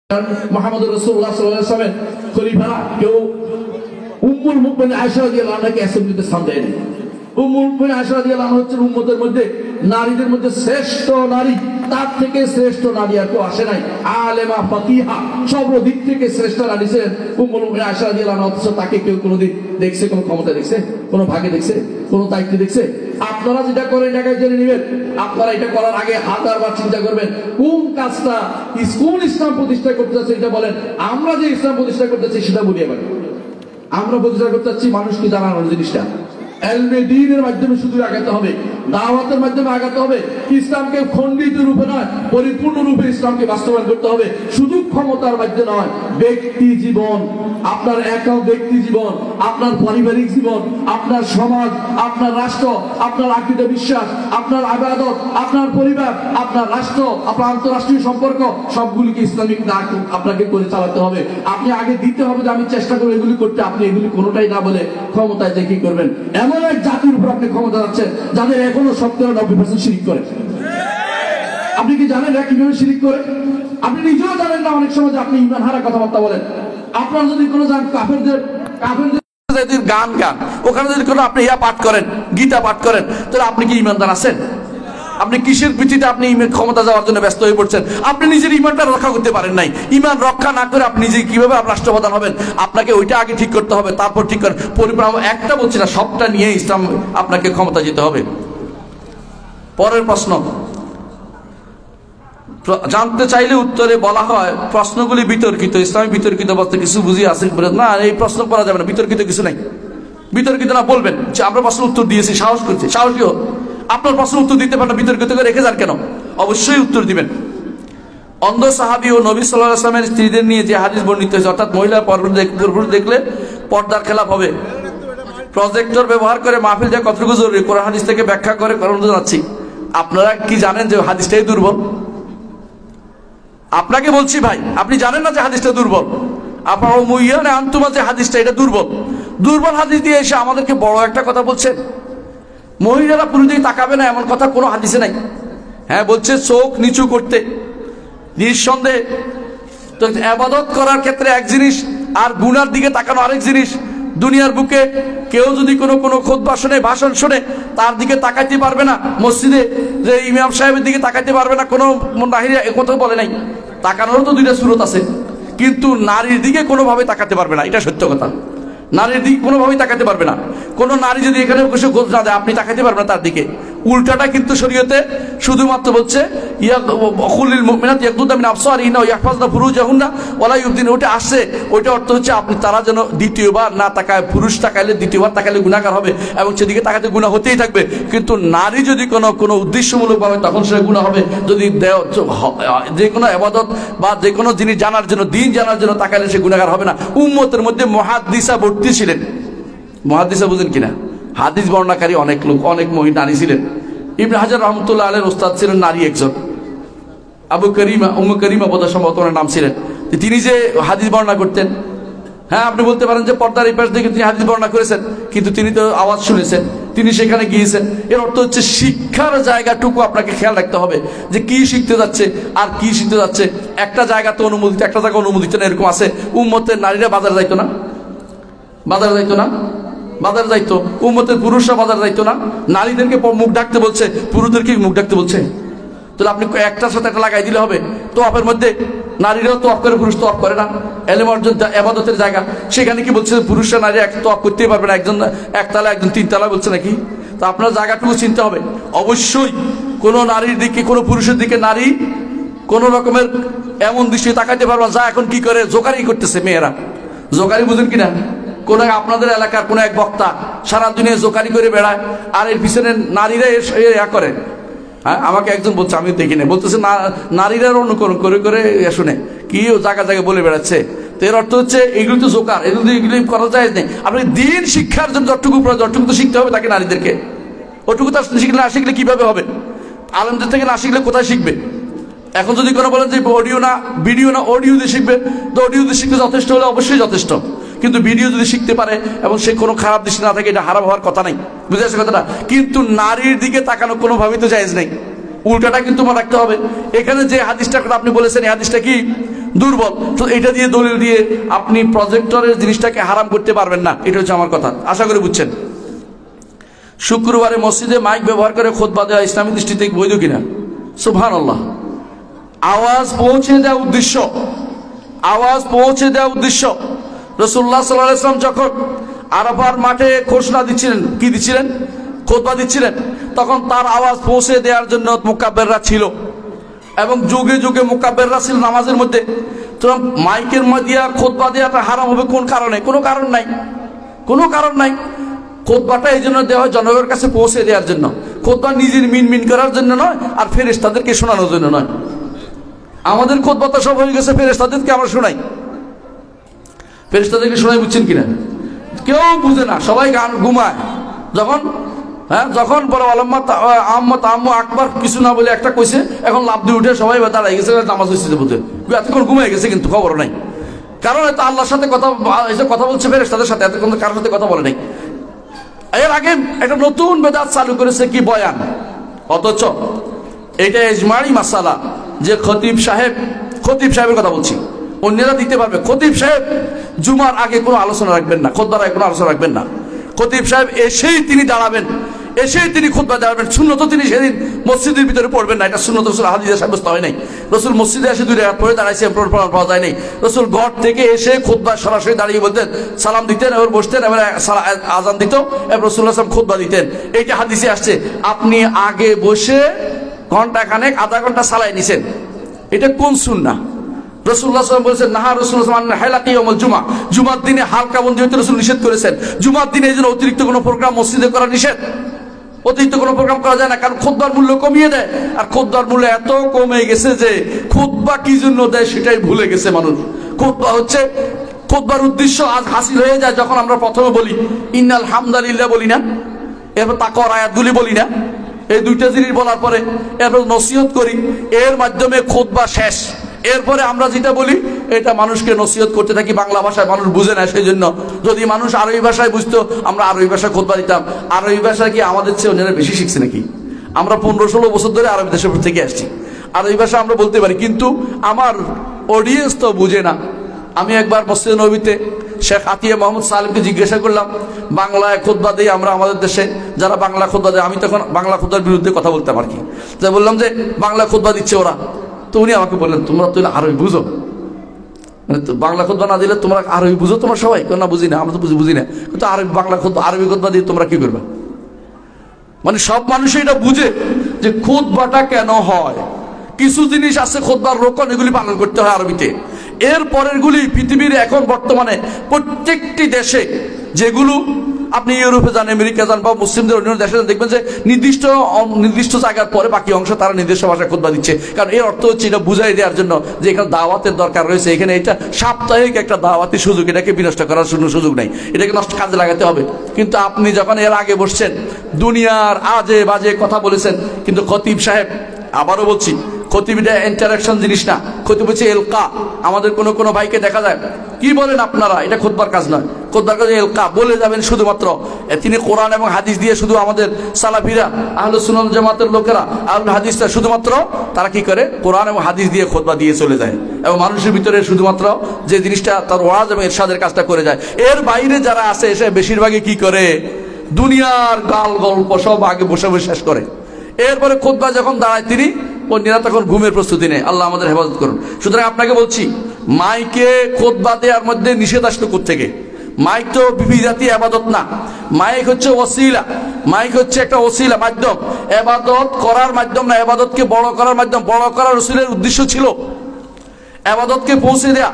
মুহাম্মদ রাসূলুল্লাহ সাল্লাল্লাহু আলাইহি ওয়াসাল্লামের খলিফা কেউ উম্মুল মুমিনিন আয়েশা রাদিয়াল্লাহু আনহাকে অ্যাসেম্বলিতে স্থান দেয়নি। উম্মুল মুমিনিন আয়েশা রাদিয়াল্লাহু আনহা হচ্ছেন উম্মতের মধ্যে নারীদের মধ্যে শ্রেষ্ঠ নারী, তার থেকে শ্রেষ্ঠ নারী আর কেউ আসে নাই। আলেমা ফাকিহা সর্বদিক থেকে শ্রেষ্ঠ নারী ছিলেন উম্মুল মুমিনিন আয়েশা রাদিয়াল্লাহু আনহা। অথচ তাকে কেউ কোনোদিন দেখছে, কোনো ক্ষমতা দেখছে, কোনো ভাগে দেখছে, কোনো দায়িত্ব দেখছে? আপনারা যেটা করেন এটাকে জেনে নেবেন। আপনারা এটা করার আগে হাজারবার চিন্তা করবেন কোন কাজটা কোন ইসলাম প্রতিষ্ঠা করতে যাচ্ছে এটা বলেন। আমরা যে ইসলাম প্রতিষ্ঠা করতে চাই সেটা বলি। আবার আমরা প্রতিষ্ঠা করতে চাচ্ছি মানুষকে জানানোর জিনিসটা এলমে দ্বীনের মাধ্যমে শুধু আগাতে হবে, দাওয়াতের মাধ্যমে আগাতে হবে। ইসলামকে খণ্ডিত রূপে নয়, পরিপূর্ণ রূপে ইসলামকে বাস্তবায়ন করতে হবে। শুধু ক্ষমতার মাধ্যমে নয়, ব্যক্তি জীবন, আপনার একক ব্যক্তি জীবন, আপনার পারিবারিক জীবন, আপনার সমাজ, আপনার রাষ্ট্র, আপনার আকীদা বিশ্বাস, আপনার ইবাদত, আপনার পরিবার, আপনার রাষ্ট্র, আপনার আন্তঃরাষ্ট্রীয় সম্পর্ক সবগুলিকে ইসলামিক আপনাকে করে চালাতে হবে। আপনি আগে দিতে হবে যে আমি চেষ্টা করবো এগুলি করতে, আপনি এগুলি কোনোটাই না বলে ক্ষমতায় যে কি করবেন। এমন এক জাতির উপর আপনি ক্ষমতা যাচ্ছেন যাদের এখনো 70-90% শিরিক করে। আপনি কি জানেন এরা কিভাবে শিরিক করে? আপনি নিজেও জানেন না। অনেক সময় আপনি ইমান হারা কথাবার্তা বলেন। আপনার যদি কোনো কাফেরদের গান ওখানে যদি কোনো আপনি ইয়া পাঠ করেন, গীতা পাঠ করেন, তাহলে আপনি কি ইমানদার আছেন? আপনি কিসের ভিত্তিতে আপনি ক্ষমতা যাওয়ার জন্য ব্যস্ত হয়ে পড়ছেন? আপনি নিজের ইমানটা রক্ষা করতে পারেন নাই। ইমান রক্ষা না করে আপনি নিজে কিভাবে রাষ্ট্রপ্রধান হবেন? আপনাকে ওইটা আগে ঠিক করতে হবে, তারপর ঠিক করেন পরিবার। একটা বলছি না, সবটা নিয়ে ইসলাম আপনাকে ক্ষমতা যেতে হবে। পরের প্রশ্ন জানতে চাইলে উত্তরে বলা হয় প্রশ্নগুলি বিতর্কিত, ইসলামী বিতর্কিত বলতে কিছু বুঝি আছে না, এই প্রশ্ন করা যাবে না, বিতর্কিত কিছু নাই। বিতর্কিত না বলবেন যে আমরা প্রশ্ন উত্তর দিয়েছি, সাহস করছি, সাহসী হোক। আপনার প্রশ্ন উত্তর দিতে পারেন, বিতর্কিত করে রেখে যান কেন? অবশ্যই উত্তর দিবেন। অন্ধ সাহাবী ও নবী সাল্লাল্লাহু আলাইহি ওয়াসাল্লামের স্ত্রীদের নিয়ে যে হাদিস বর্ণিত হয়েছে, অর্থাৎ মহিলা পুরুষ দেখলে পর্দার খেলাপ হবে, প্রজেক্টর ব্যবহার করে মাহফিল দেওয়া কতটুকু জরুরি, কোরআন হাদিস থেকে ব্যাখ্যা করে কারণ জানাচ্ছি। আপনারা কি জানেন যে হাদিসটাই দুর্বল? আপনাকে বলছি ভাই, আপনি জানেন না যে হাদিসটা দুর্বল? আপনার মুইয়ানে আনতুমা যে হাদিসটা এটা দুর্বল। দুর্বল হাদিস দিয়ে এসে আমাদেরকে বড় একটা কথা বলছেন। মহিলারা পুরুষ দিকে তাকাবে না এমন কথা কোনো হাদিসে নাই। হ্যাঁ বলছে চোখ নিচু করতে, নিঃসন্দেহে তো ইবাদত করার ক্ষেত্রে এক জিনিস আর গুনার দিকে তাকানো আরেক জিনিস। দুনিয়ার বুকে কেউ যদি কোনো খুতবা শোনে, ভাষণ শোনে, তার দিকে তাকাইতে পারবে না। মসজিদে যে ইমাম সাহেবের দিকে তাকাইতে পারবে না, কোনো নাহিরা কথা বলে নাই। তাকানোরও তো দুইটা সুরত আছে, কিন্তু নারীর দিকে কোনোভাবে তাকাতে পারবে না, এটা সত্য কথা। নারীর দিকে কোনোভাবেই তাকাতে পারবে না। কোনো নারী যদি এখানে বসে গোজ না দেয়, আপনি তাকাতে পারবেন না তার দিকে। উল্টাটা কিন্তু শরীয়তে শুধুমাত্র বলছে ওটা আসছে, ওইটা অর্থ হচ্ছে আপনি তারা যেন দ্বিতীয়বার না তাকায়। পুরুষ তাকাইলে দ্বিতীয়বার তাকাইলে গুনাহগার হবে এবং সেদিকে তাকাতে গুনাহ হতেই থাকবে। কিন্তু নারী যদি কোনো উদ্দেশ্যমূলক ভাবে, তখন সে গুনাহ হবে। যদি যে কোনো ইবাদত বা যে কোনো জিনিস জানার জন্য, দিন জানার জন্য তাকাইলে সে গুনাহগার হবে না। উম্মতের মধ্যে মুহাদ্দিসা ভর্তি ছিলেন। মুহাদ্দিসা বুঝেন কিনা? হাদিস বর্ণনাকারী অনেক লোক, অনেক নারী ছিলেন। ইবনে হাজার রাহমাতুল্লাহ আলাইহির ওস্তাদ ছিলেন নারী একজন, আবু করিমা, উম্মে করিমা বোধহয় সম্ভবত ওনার নাম ছিলেন। তিনি যে হাদিস বর্ণনা করতেন, হ্যাঁ আপনি বলতে পারেন যে পর্দার এই পাশ থেকে তিনি হাদিস বর্ণনা করেছেন, কিন্তু তিনি তো আওয়াজ শুনেছেন, তিনি সেখানে গিয়েছেন। এর অর্থ হচ্ছে শিক্ষার জায়গাটুকু আপনাকে খেয়াল রাখতে হবে যে কি শিখতে যাচ্ছে আর কি শিখতে যাচ্ছে। একটা জায়গা তো অনুমোদিত, একটা জায়গা অনুমোদিত না, এরকম আছে। উম্মতের নারীরা বাজার যাইতো না, বাজার যাইতো না, বাজার যাইতো। উম্মতের পুরুষরা বাজার যাইতো না। নারীদেরকে মুখ ঢাকতে বলছে, পুরুষদেরকে মুখ ঢাকতে বলছে। তাহলে আপনি একটার সাথে একটা লাগাই দিলে হবে? তোয়াফের মধ্যে নারীরাও তোয়াফ করে, পুরুষ তোয়াফ করে না। এলেম অর্জন ইবাদতের জায়গা, সেখানে কি বলছে পুরুষরা নারী এক তোয়াফ করতেই পারবে না, একজন একতলা একজন তিনতলা বলছে নাকি? তো আপনার জায়গাটুকু চিনতে হবে। অবশ্যই কোনো নারীর দিকে, কোনো পুরুষের দিকে নারী কোনো রকমের এমন দৃষ্টি তাকাইতে পারবে না যা এখন কি করে জোকারি করতেছে মেয়েরা। জোকারি বুঝেন কিনা? কোন আপনাদের এলাকার কোন এক বক্তা সারা দুনিয়া জোকারি করে বেড়ায়, আর এর পিছনে নারীরা করে। হ্যাঁ আমাকে একজন বলছে, আমি দেখি না, বলতেছে নারীরা অনুকরণ করে করে শুনে কি জায়গা জায়গায় বলে বেড়াচ্ছে। তো এর অর্থ হচ্ছে এগুলো তো জোকার, এগুলি করা যায় নেই। আপনি দিন শিক্ষার জন্য যতটুকু তো শিখতে হবে তাকে, নারীদেরকে। ওটুকু তার শিখলে না শিখলে কিভাবে হবে? আলেমদের থেকে না শিখলে কোথায় শিখবে? এখন যদি কোনো বলেন যে অডিও না ভিডিও না, অডিও দিয়ে শিখবে, তো অডিও দিয়ে শিখতে যথেষ্ট হলে অবশ্যই যথেষ্ট। কিন্তু ভিডিও যদি শিখতে পারে এবং সে কোনো খারাপ দৃষ্টি না থাকে, এটা হারাম হওয়ার কথা নাই। বুঝে আসছে কথাটা? কিন্তু নারীর দিকে তাকানো কোনোভাবেই তো জায়েজ নেই। উল্টাটা কিন্তু মনে রাখতে হবে। এখানে যে হাদিসটার কথা আপনি বলেছেন, এই হাদিসটা কি দুর্বল। তো এটা দিয়ে দলিল দিয়ে আপনি প্রজেক্টরের জিনিসটাকে হারাম করতে পারবেন না, এটা হচ্ছে আমার কথা, আশা করি বুঝছেন। শুক্রবারে মসজিদে মাইক ব্যবহার করে খুতবা দেওয়া ইসলামী দৃষ্টিতে বৈধ কিনা? সুবহানাল্লাহ। আওয়াজ পৌঁছে দেওয়া উদ্দেশ্য, আওয়াজ পৌঁছে দেওয়া উদ্দেশ্য। রাসূলুল্লাহ সাল্লাল্লাহু আলাইহি ওয়াসাল্লাম যখন আরাফার মাঠে ঘোষণা দিচ্ছিলেন, কি দিচ্ছিলেন? খুতবা দিচ্ছিলেন, তখন তার আওয়াজ পৌঁছে দেওয়ার জন্য মুকাব্বিররা ছিল এবং যুগে যুগে মুকাব্বিররা ছিল নামাজের মধ্যে। তো মাইকের মধ্যে খুতবা দেওয়াটা হারাম হবে কোন কারণে? কোনো কারণ নাই, কোনো কারণ নাই। খুতবাটা এই জন্য দেওয়া হয় জনগণের কাছে পৌঁছে দেওয়ার জন্য, খুতবা নিজের মিন করার জন্য নয়, আর ফেরেশতাদেরকে শোনানোর জন্য নয়। আমাদের খুতবা তো সব হয়ে গেছে ফেরেশতাদেরকে আমরা শোনাই, ফেরেশতাদেরকে শোনাই, বুঝছেন কিনা? কেউ বুঝে না, সবাই গান ঘুমায়। যখন বড় আলম্মত আহম্মদ আম্মু আকবর কিছু না বলে একটা কইছে, এখন লাভ দিয়ে উঠে সবাই দাঁড়াই গেছে, নামাজ হচ্ছে বলতে, এতক্ষণ ঘুমাই গেছে কিন্তু খবর নাই। কারণ হয়তো আল্লাহর সাথে কথা বলছে ফেরেশতাদের সাথে, এতক্ষণ কারোর সাথে কথা বলে নাই। এর আগে একটা নতুন বেদাত চালু করেছে, কি? বয়ান। অথচ এটা ইজমাই মাসালা যে খতিব সাহেবের কথা বলছি, অন্যরা দিতে পারবে। খতিব সাহেব জুমার আগে কোনো আলোচনা রাখবেন না, খুতবার আগে কোনো আলোচনা রাখবেন না। খতিব সাহেব এসেই তিনি দাঁড়াবেন, এসেই তিনি খুতবা দাঁড়াবেন। সুন্নত তিনি সেদিন মসজিদের ভিতরে পড়বেন না, এটা সুন্নত রাসূল হাদিসে সাব্যস্ত হয় নাই। রাসূল মসজিদে এসে 2 রাকাত পড়ে দাঁড়াইছে, প্রমাণ পাওয়া যায় নাই। রাসূল ঘর থেকে এসে খুতবা সরাসরি দাঁড়িয়ে বলতেন, সালাম দিতেন, এবার বসতেন, এবার আজান দিত, এবার রাসূলুল্লাহ সাল্লাল্লাহু আলাইহি ওয়াসাল্লাম খুতবা দিতেন। এইটা হাদিসে আসছে। আপনি আগে বসে ঘন্টা খানেক আধা ঘন্টা সালাই নিছেন, এটা কোন সুন্নাহ? রাসূলুল্লাহ সাল্লাল্লাহু আলাইহি ওয়াসাল্লাম বলেছেন, নাহা রাসূলুল্লাহ সাল্লাল্লাহু আলাইহি ওয়াসাল্লাম হালাকি ইয়াউমুল জুমআ, জুমার দিনে হালকা বন্দি হতে রাসূল নিষেধ করেছেন। জুমার দিনে এই জন্য অতিরিক্ত কোনো প্রোগ্রাম মসজিদে করা নিষেধ, অতিরিক্ত কোনো প্রোগ্রাম করা যায় না, কারণ খুতবার মূল্য কমিয়ে দেয়। আর খুতবার মূল্য এত কমে গেছে যে খুতবা কি জন্য দেয় সেটাই ভুলে গেছে মানুষ। খুতবা হচ্ছে, খুতবার উদ্দেশ্য আজ হাসিল হয়ে যায় যখন আমরা প্রথমে বলি ইন্নাল হামদালিল্লাহ বলি না, এরপর তাকওয়ার আয়াতগুলি বলি না, এই দুইটা জিনিস বলার পরে এরপর নসিহত করি, এর মাধ্যমে খুতবা শেষ। এরপরে আমরা যেটা বলি এটা মানুষকে নসিহত করতে থাকি, বাংলা ভাষায় মানুষ বুঝে না, সেই জন্য যদি মানুষ আরবি ভাষায় বুঝতো আমরা আরবি ভাষায় খুতবা দিতাম। আরবি ভাষা কি আমাদের চেয়ে অন্যরা বেশি শিখছে নাকি? আমরা 15-16 বছর ধরে আরবি দেশের থেকে আসছি, আরবি ভাষা আমরা বলতে পারি, কিন্তু আমার অডিয়েন্স তো বুঝে না। আমি একবার মসজিদে নববীতে শেখ আতিয়া মোহাম্মদ সালিমকে জিজ্ঞাসা করলাম, বাংলায় খুতবা দিই আমরা আমাদের দেশে যারা বাংলা খুতবা দেয়, আমি তখন বাংলা খুতবার বিরুদ্ধে কথা বলতাম আর কি, তাই বললাম যে বাংলা খুতবা দিচ্ছে ওরা। তো উনি আমাকে বললেন, তোমরা তো আরবি বুঝো, মানে বাংলা খুতবা না দিলে তোমরা আরবি বুঝো তোমরা সবাই? না বুঝি না, আমরা তো বুঝি না, কিন্তু আরবি বাংলা খুতবা আরবি খুতবা দিয়ে তোমরা কি করবে? মানে সব মানুষ এটা বুঝে যে খুতবাটা কেন হয়। কিছু জিনিস আছে খুতবার রোকন, এগুলি পালন করতে হয় আরবিতে। এর পরের গুলি পৃথিবীর এখন বর্তমানে প্রত্যেকটি দেশে, যেগুলো আপনি ইউরোপে যান, আমেরিকা যান, বা মুসলিমদের অন্য দেশে দেখবেন যে নির্দিষ্ট জায়গার পরে বাকি অংশ তারা নিজস্ব ভাষায় খুতবা দিচ্ছে। কারণ এর অর্থ হচ্ছে এটা বুঝাই দেওয়ার জন্য যে এখানে দাওয়াতের দরকার রয়েছে, এখানে এটা সাপ্তাহিক একটা দাওয়াতি সুযোগ, এটাকে বিনষ্ট করার কোনো সুযোগ নেই, এটাকে নষ্ট কাজে লাগাতে হবে। কিন্তু আপনি যখন এর আগে বসছেন, দুনিয়ার আজে বাজে কথা বলেছেন, কিন্তু খতিব সাহেব, আবারও বলছি, খতিবটা ইন্টারাকশন জিনিস না, খতিব হচ্ছে এলকা। আমাদের কোনো ভাইকে দেখা যায়, কি বলেন আপনারা, এটা খুতবার কাজ নয়, খুতবার কাজ এলকা, বলে যাবেন শুধুমাত্র। তিনি কোরআন এবং হাদিস দিয়ে, শুধু আমাদের সালাফিরা আহলে সুন্নাত জামাতের লোকেরা আহলে হাদিসটা শুধুমাত্র তারা কি করে, কোরআন এবং হাদিস দিয়ে খুতবা দিয়ে চলে যায়, এবং মানুষের ভিতরে শুধুমাত্র যে জিনিসটা তার ওয়াজ এবং ইরশাদের কাজটা করে যায়। এর বাইরে যারা আছে এসে বেশিরভাগই কি করে, দুনিয়ার গাল গল্প সব আগে বসে বসে শেষ করে। এরপরে খুতবা যখন দাঁড়ায় তিনি, অন্যরা তখন ঘুমের প্রস্তুতি নেয়। আল্লাহ আমাদের হেফাজত করুন। সুতরাং আপনাকে বলছি, মাইকে খুতবা দেওয়ার মধ্যে নিষেধ আসলো কোত্থেকে? মাইক তো বিবিজাতি আবাদত না, মাইক হচ্ছে ওসিলা, মাইক হচ্ছে একটা ওসিলা, মাধ্যম, আবাদত করার মাধ্যম না, আবাদতকে বড় করার মাধ্যম। বড় করার রাসূলের উদ্দেশ্য ছিল আবাদতকে পৌঁছে দেয়া,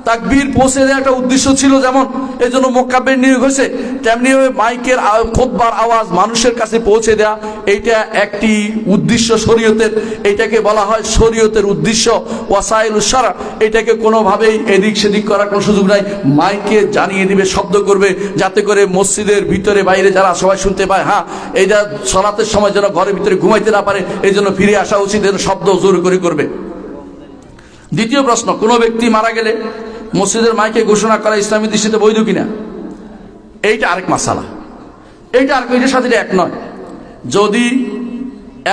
তাকবীর পৌঁছে দেওয়া একটা উদ্দেশ্য ছিল, যেমন এই জন্য মুকাব্বির নিয়োগ হয়েছে, তেমনি মাইকের খুতবার আওয়াজ মানুষের কাছে পৌঁছে দেয়া, এইটা একটি উদ্দেশ্য শরীয়তের। এইটাকে বলা হয় শরীয়তের উদ্দেশ্য, ওয়াসাইলুশ শারআ। এটাকে কোনোভাবেই এদিক সেদিক করার কোনো সুযোগ নাই। মাইকে জানিয়ে দিবে, শব্দ করবে, যাতে করে মসজিদের ভিতরে বাইরে যারা সবাই শুনতে পায়। হ্যাঁ, এইটা সালাতের সময় যেন ঘরের ভিতরে ঘুমাইতে না পারে, এই জন্য ফিরে আসা উচিত, এর শব্দ জোর করে করবে। দ্বিতীয় প্রশ্ন, কোনো ব্যক্তি মারা গেলে মসজিদের মাইকে ঘোষণা করা ইসলামী দৃষ্টিতে বৈধ কিনা? এইটা আরেক মাসালা, এইটা আর এইটার সাথে এক নয়। যদি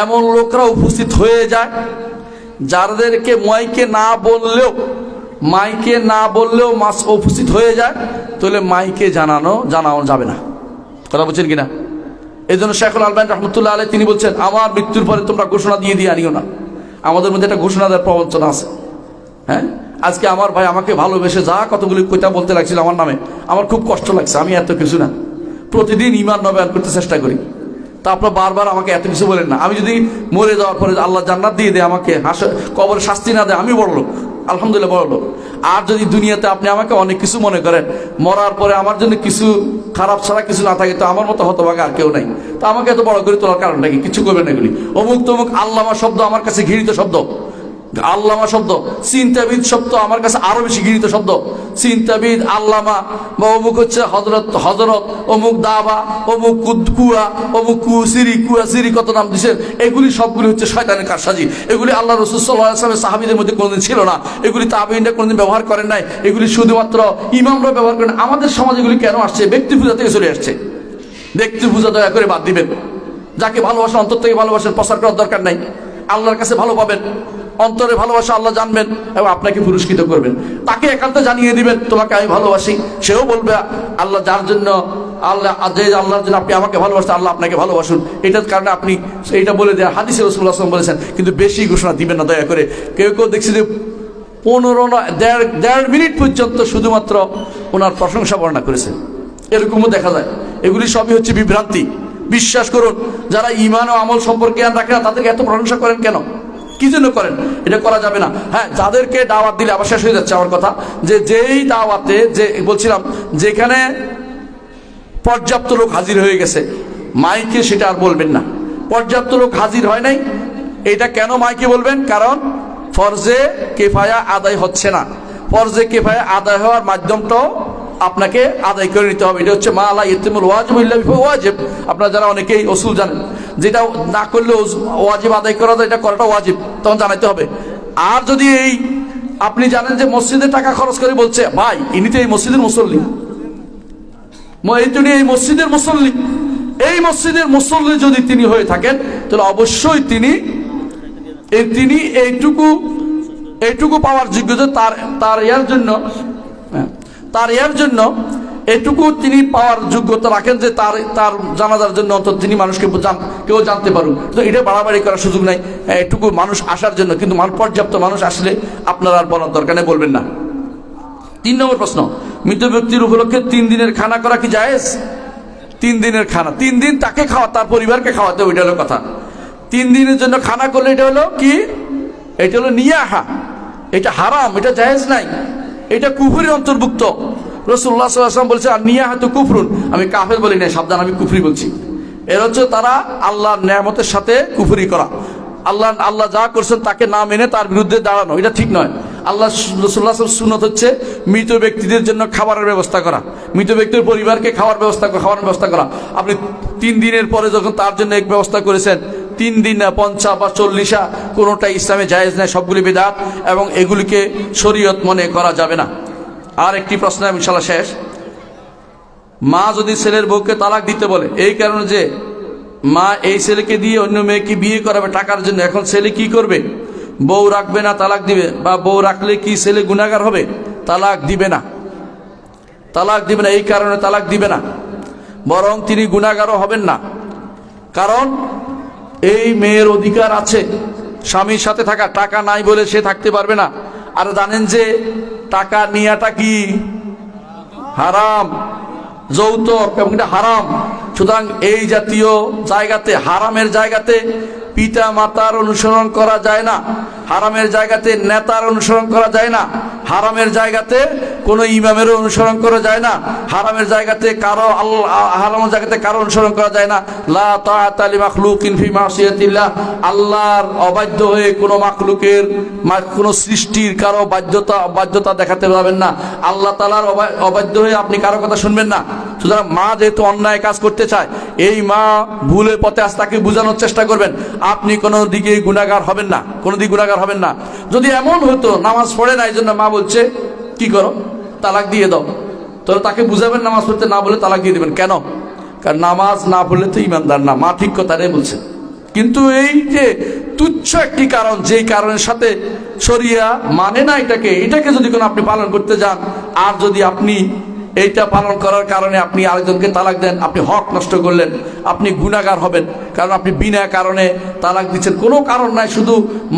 এমন লোকরা উপস্থিত হয়ে যায় যাদেরকে মাইকে না বললেও মাইকে না বললেও মাস উপস্থিত হয়ে যায়, তাহলে মাইকে জানানো যাবে না। কথা বলছেন কিনা? এই জন্য শেখুল আলবানী রহমতুল্লাহ আলাইহি তিনি বলছেন, আমার মৃত্যুর পরে তোমরা ঘোষণা দিয়ে আনিও না। আমাদের মধ্যে একটা ঘোষণা দেওয়ার প্রবঞ্চনা আছে। হ্যাঁ, আজকে আমার ভাই আমাকে ভালোবেসে যা কতগুলি কথা বলতে লাগছিল আমার নামে, আমার খুব কষ্ট লাগছে। আমি এত কিছু না, প্রতিদিন ঈমান নবায়ন করতে চেষ্টা করি। তা আপনারা বারবার আমাকে এত কিছু বলেন না। আমি যদি মরে যাওয়ার পরে আল্লাহ জান্নাত দিয়ে দেয়, আমাকে কবরে শাস্তি না দেয়, আমি বড় লোক, আলহামদুলিল্লাহ বড় লোক। আর যদি দুনিয়াতে আপনি আমাকে অনেক কিছু মনে করেন, মরার পরে আমার জন্য কিছু খারাপ ছাড়া কিছু না থাকে, তো আমার মতো হতভাগা আর কেউ নাই। তো আমাকে এত বড় করে তোলার কারণটা কি? কিছু করবেন এগুলি। অমুক তমুক আল্লামা শব্দ আমার কাছে ঘৃণিত শব্দ। আল্লামা শব্দ, চিন্তাবিদ শব্দ আমার কাছে আরো বেশি ঘৃণিত শব্দ। চিন্তাবিদ, আল্লামা বা অমুক হচ্ছে হজরত, অমুক দাবা, অমুক কুয়া, অমুক কুয়াসিরি কত নাম দিচ্ছেন, এগুলি সবগুলি হচ্ছে শয়তানের কারসাজি। এগুলি আল্লাহ রাসূল সাল্লাল্লাহু আলাইহি ওয়াসাল্লামের সাহাবীদের মধ্যে কোনোদিন ছিল না। এগুলি তাবেঈনরা কোনোদিন ব্যবহার করেন নাই। এগুলি শুধুমাত্র ইমামরা ব্যবহার করেন। আমাদের সমাজে এগুলি কেন আসছে? ব্যক্তি পূজা থেকে চলে আসছে। ব্যক্তি পূজা দয়া করে বাদ দিবেন। যাকে ভালোবাসেন অন্তর থেকে ভালোবাসেন, প্রচার করার দরকার নাই। আল্লাহর কাছে ভালো পাবেন, অন্তরে ভালোবাসা আল্লাহ জানবেন এবং আপনাকে পুরস্কৃত করবেন। তাকে একান্ত জানিয়ে দিবেন তোমাকে আমি ভালোবাসি, সেও বলবে আল্লাহ যার জন্য আল্লাহর জন্য আপনি আমাকে ভালোবাসেন, আল্লাহ আপনাকে ভালোবাসুন। এটার কারণে আপনি এইটা বলে দেন, হাদিসে রাসূলুল্লাহ সাল্লাল্লাহু আলাইহি ওয়াসাল্লাম বলেছেন। কিন্তু বেশি ঘোষণা দিবেন না দয়া করে। কেউ দেখছি যে 15 মিনিট পর্যন্ত শুধুমাত্র ওনার প্রশংসা বর্ণনা করেছেন, এরকমও দেখা যায়। এগুলি সবই হচ্ছে বিভ্রান্তি। বিশ্বাস করুন, যারা ঈমান ও আমল সম্পর্কে জ্ঞান রাখে না তাদেরকে এত প্রশংসা করেন কেন? কি জন্য করেন? এটা করা যাবে না। হ্যাঁ, যাদেরকে দাওয়াত দিলে, আবার শেষ হয়ে যাচ্ছে আমার কথা, যে যেই দাওয়াতে যে বলছিলাম যেখানে পর্যাপ্ত লোক হাজির হয়ে গেছে, মাইকে সেটা আর বলবেন না। পর্যাপ্ত লোক হাজির হয় নাই, এটা কেন মাইকে বলবেন? কারণ ফরজে কিফায়া আদায় হচ্ছে না। ফরজে কিফায়া আদায় হওয়ার মাধ্যমটাও আপনাকে আদায় করে নিতে হবে। এটা হচ্ছে মা লা ইয়াতিমুল ওয়াজিবু ইল্লা বিহি ওয়াজিব। আপনারা যারা অনেকেই উসুল জানেন, যেটা না করলে ওয়াজিব আদায় করা যায়, এটা করাটা ওয়াজিব, তখন জানাতে হবে। আর যদি আপনি জানেন যে মসজিদে টাকা খরচ করে বলছে, ভাই ইনি তো এই মসজিদের মুসল্লি, এই মসজিদের মুসল্লি, এই মসজিদের মুসল্লি যদি তিনি হয়ে থাকেন, তাহলে অবশ্যই তিনি এইটুকু পাওয়ার যোগ্য যে তার ইয়ার জন্য এটুকু তিনি পাওয়ার যোগ্যতা রাখেন যে তার জানাজার জন্য অন্তত তিনি মানুষকে কেউ জানতে পারুন। তো এটা বাড়াবাড়ি করার সুযোগ নাই, এটুকু মানুষ আসার জন্য। কিন্তু পর্যাপ্ত মানুষ আসলে আপনার আর বলার দরকার নেই, বলবেন না। 3 নম্বর প্রশ্ন, মৃত ব্যক্তির উপলক্ষে 3 দিনের খানা করা কি জায়েজ? 3 দিনের খানা, 3 দিন তাকে খাওয়া, তার পরিবারকে খাওয়াতে, ওইটা হলো কথা। 3 দিনের জন্য খানা করলে এটা হলো কি? এটা হলো নিয়াহা, এটা হারাম, এটা জায়েজ নাই, এটা কুফরির অন্তর্ভুক্ত। রাসূলুল্লাহ সাল্লাল্লাহু আলাইহি ওয়াসাল্লাম বলেছে আর নিয়াহাতু কুফরুন। আমি কাফের বলি না, সাবধান, আমি কুফরি বলছি। এর হচ্ছে তারা আল্লাহর নেয়ামতের সাথে কুফরি করা। আল্লাহ যা করছেন তাকে না মেনে তার বিরুদ্ধে দাঁড়ানো, এটা ঠিক নয়। আল্লাহ রাসূলুল্লাহ সাল্লাল্লাহু আলাইহি ওয়াসাল্লাম সুন্নাত হচ্ছে মৃত ব্যক্তিদের জন্য খাবারের ব্যবস্থা করা, মৃত ব্যক্তির পরিবারকে খাওয়ার ব্যবস্থা করা। আপনি 3 দিনের পরে যখন তার জন্য এক ব্যবস্থা করেছেন, 3 দিন না 50 বা 40, কোনোটা ইসলামে জায়েজ নাই, সবগুলি বিদআত এবং এগুলিকে শরীয়ত মনে করা যাবে না। আর একটি প্রশ্ন ইনশাআল্লাহ শেষ। মা যদি ছেলের বউকে তালাক দিতে বলে এই কারণে যে মা এই ছেলেকে দিয়ে অন্য মেয়েকে বিয়ে করাবে টাকার জন্য, এখন ছেলে কি করবে? বউ রাখবে না তালাক দিবে? বা বউ রাখলে কি ছেলে গুনাহগার হবে? তালাক দিবে না, এই কারণে তালাক দিবে না, বরং তিনি গুনাহগারও হবেন না। কারণ এই মেয়ের অধিকার আছে স্বামীর সাথে থাকা, টাকা নাই বলে সে থাকতে পারবে না। আর জানেন যে টাকা নেওয়াটা কি হারাম, যৌতুক এবং এটা হারাম। সুতরাং এই জাতীয় জায়গাতে, হারামের জায়গাতে পিতা মাতার অনুসরণ করা যায় না, হারামের জায়গাতে নেতার অনুসরণ করা যায় না, হারামের জায়গাতে কোনো ইমামেরও অনুসরণ করা যায় না, হারামের জায়গাতে কারো অনুসরণ করা যায় না। লা তাআতা লিমাখলুকিন ফি মাসিয়াতিল্লাহ, আল্লাহর অবাধ্য হয়ে কোনো মাখলুকের, কোনো সৃষ্টির কারো বাধ্যতা দেখাতে পারবেন না। আল্লাহ তাআলার অবাধ্য হয়ে আপনি কারো কথা শুনবেন না। সুতরাং মা যেহেতু অন্যায় কাজ করতে চায়, এই মা ভুলের পথে আজ তাকে বোঝানোর চেষ্টা করবেন, আপনি কোনো দিকে গুনাহগার হবেন না, কোনো দিকে গুনাহগার হবেন না। যদি এমন হতো নামাজ পড়ে না, এই জন্য মা বলছে কি করো, তালাক দিয়ে দাও, তাহলে তাকে বুঝাবেন নামাজ পড়তে না বলে তালাক দিয়ে দেবেন। কেন? কারণ নামাজ না পড়লে তো ইমানদার না। মা ঠিক কথাটাই বলছে, কিন্তু এই যে তুচ্ছ একটি কারণ, যেই কারণের সাথে শরিয়া মানে না এটাকে যদি কোনো আপনি পালন করতে যান, আর যদি আপনি এইটা পালন করার কারণে আপনি আরেকজনকে তালাক দেন, আপনি হক নষ্ট করলেন, আপনি গুনাহগার হবেন। কারণ আপনি বিনা কারণে তালাক দিচ্ছেন, কোনো কারণ নাই, শুধু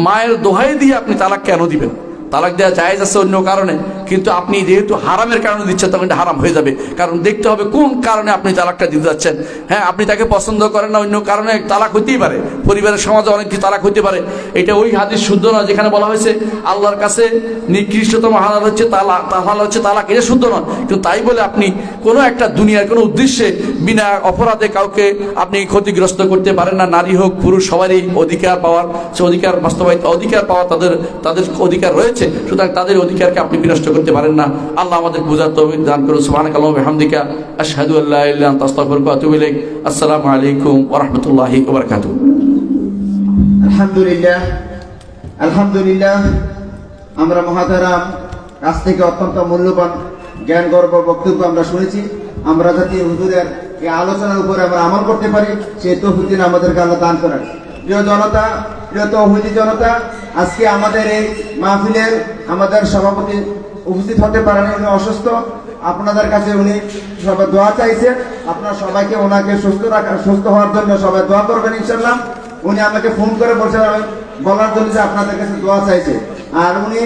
মায়ের দোহাই দিয়ে আপনি তালাক কেন দিবেন? তালাক দেওয়া জায়েজ আছে অন্য কারণে, কিন্তু আপনি যেহেতু হারামের কারণে দিচ্ছেন তখন এটা হারাম হয়ে যাবে। কারণ দেখতে হবে কোন কারণে আপনি তালাকটা দিতে যাচ্ছেন। হ্যাঁ, আপনি তাকে পছন্দ করেন না, অন্য কারণে তালাক হইতেই পারে, পরিবারের সমাজে অনেক কিছু তালাক হইতে পারে। এটা ওই হাদিস শুদ্ধ নয় যেখানে বলা হয়েছে আল্লাহর কাছে নিকৃষ্টতম হালাল হচ্ছে তালাক, এটা শুদ্ধ নয়। কিন্তু তাই বলে আপনি কোনো একটা দুনিয়ার কোনো উদ্দেশ্যে বিনা অপরাধে কাউকে আপনি ক্ষতিগ্রস্ত করতে পারেন না। নারী হোক পুরুষ, সবারই অধিকার পাওয়ার, সে অধিকার বাস্তবায়িত অধিকার পাওয়ার তাদের অধিকার রয়েছে, সুতরাং তাদের অধিকারকে আপনি বিনষ্ট করতে পারেন না। আল্লাহ আমাদের বুঝার তৌফিক দান করুন। সুবহানাকাল্লাহু ওয়া বিহামদিকা আশহাদু আল্লা ইলাহা ইল্লা আনতা আস্তাগফিরুকা ওয়া আতুবু ইলাইক। আসসালামু আলাইকুম ওয়া রাহমাতুল্লাহি ওয়া বারাকাতুহু। আলহামদুলিল্লাহ, আমরা মহাতারাম কাছ থেকে অত্যন্ত মূল্যবান জ্ঞান গর্ব বক্তব্য আমরা শুনেছি। আমরা যাতে হুজুরের এই আলোচনার উপরে আমরা আমল করতে পারি, সেই তৌফিক দিন আমাদেরকে আল্লাহ দান করেন। প্রিয় জনতা, প্রিয় তৌহিদি জনতা, আজকে আমাদের এই মাহফিলের আমাদের সভাপতি উপস্থিত হতে পারেন, উনি অসুস্থ। আপনাদের কাছে উনি সবাই দোয়া চাইছেন, আপনারা সবাইকে ওনাকে সুস্থ হওয়ার জন্য সবাই দোয়া করবেন ইনশাআল্লাহ। উনি আমাকে ফোন করে বলার জন্য যে আপনাদের কাছে দোয়া চাইছে। আর উনি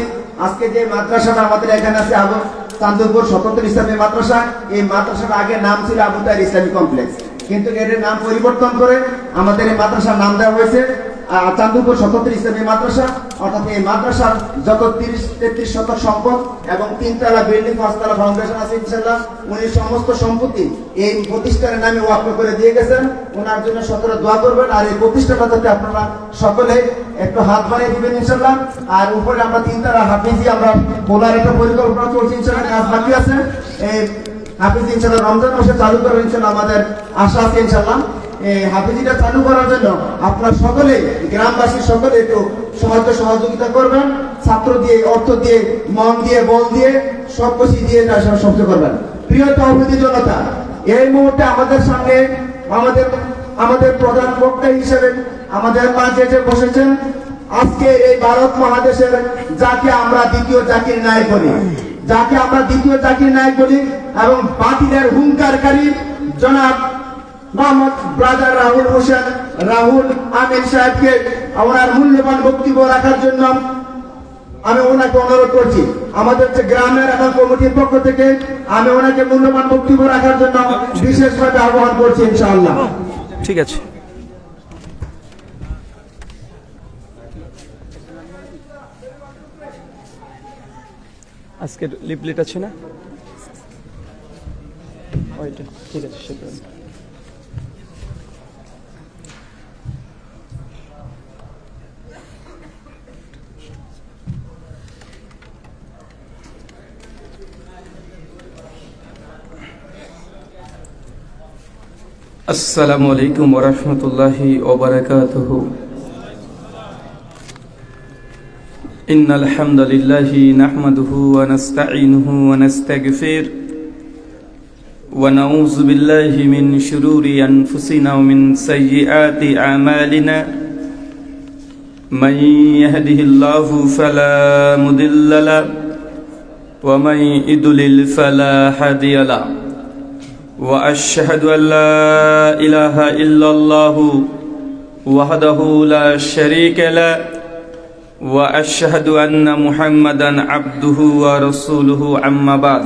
আজকে যে মাদ্রাসাটা আমাদের এখানে আছে চান্দপুর স্বতন্ত্র ইসলামী মাদ্রাসা, এই মাদ্রাসার আগে নাম ছিল আবু তাহের ইসলামী কমপ্লেক্স, কিন্তু এর নাম পরিবর্তন করে আমাদের এই মাদ্রাসার নাম দেওয়া হয়েছে চান্দপুর স্বতন্ত্র ইসলামী মাদ্রাসা। অর্থাৎ এই মাদ্রাসার যত 33 শতক সম্পদ এবং 3 তলা বিল্ডিং, 5 তলা ফাউন্ডেশন আছে ইনশাআল্লাহ, উনি সমস্ত সম্পত্তি এই প্রতিষ্ঠানের নামে ওয়াকফ করে দিয়ে গেছেন। ওনার জন্য সকলে দোয়া করবেন। আর এই প্রতিষ্ঠানটা যাতে আপনারা সকলে একটু হাত বাড়িয়ে দিবেন ইনশাআল্লাহ। আর উপরে আমরা 3 তলা হাফিজি আমরা বলার একটা পরিকল্পনা চলছে ইনশাআল্লাহ, কাজ বাকি আছে। এই হাফিজি ইনশাআল্লাহ রমজান মাসে চালু করবেন ইনশাআল্লাহ, আমাদের আশা আছে ইনশাআল্লাহ। হাফিজিটা চালু করার জন্য আপনারা সকলে, গ্রামবাসী সকলে একটু সহযোগিতা করবেন, ছাত্র দিয়ে, অর্থ দিয়ে, মন দিয়ে, বল দিয়ে, সব কিছু দিয়ে সহযোগিতা করবেন। প্রিয় তৌহিদি জনতা, এই মুহূর্তে আমাদের সামনে আমাদের প্রধান বক্তা হিসেবে আমাদের মাঝে যে বসেছেন, আজকে এই ভারত মহাদেশের যাকে আমরা দ্বিতীয় জাকির নায়ক বলি, এবং বাতিলের হুঙ্কারকারী জনাব মোহাম্মদ ব্রাদার রাহুল আমির সাহেবকে ওনার মূল্যবান বক্তব্য রাখার জন্য আমি ওনাকে অনুরোধ করছি। আমাদের যে গ্রামের এবং কমিটির পক্ষ থেকে আমি ওনাকে মূল্যবান বক্তব্য রাখার জন্য বিশেষভাবে আহ্বান করছি ইনশাআল্লাহ। ঠিক আছে। আজকের লিফলেট আছে না, ওইটা ঠিক আছে সেটা। আসসালামু আলাইকুম ওয়া রাহমাতুল্লাহি ওয়া বারাকাতুহু। ইন্নাল হামদালিল্লাহি নাহমাদুহু ওয়া নাস্তাঈনুহু ওয়া নাস্তাগফির ওয়া নাউযু বিল্লাহি মিন শুরুরি আনফুসিনা ওয়া মিন সাইয়্যিআতি আমালিনা। মান ইয়াহদিহিল্লাহু ফালা মুদিল্লা লাহু ওয়া মান ইউদ্লিল ফালা হাদিয়া লাহু। وأشهد أن لا إله إلا الله وحده لا شريك له وأشهد أن محمدا عبده ورسوله أما بعد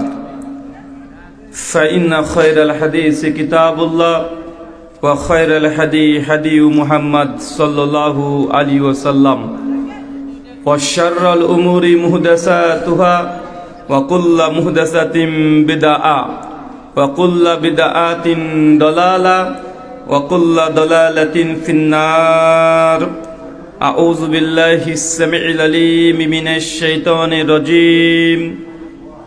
فإن خير الحديث كتاب الله وخير الهدي هدي محمد صلى الله عليه وسلم وشر الأمور محدثاتها وكل محدثة بدعة وكل بدعة ضلالة وكل ضلالة في النار. أعوذ بالله السميع العليم من الشيطان الرجيم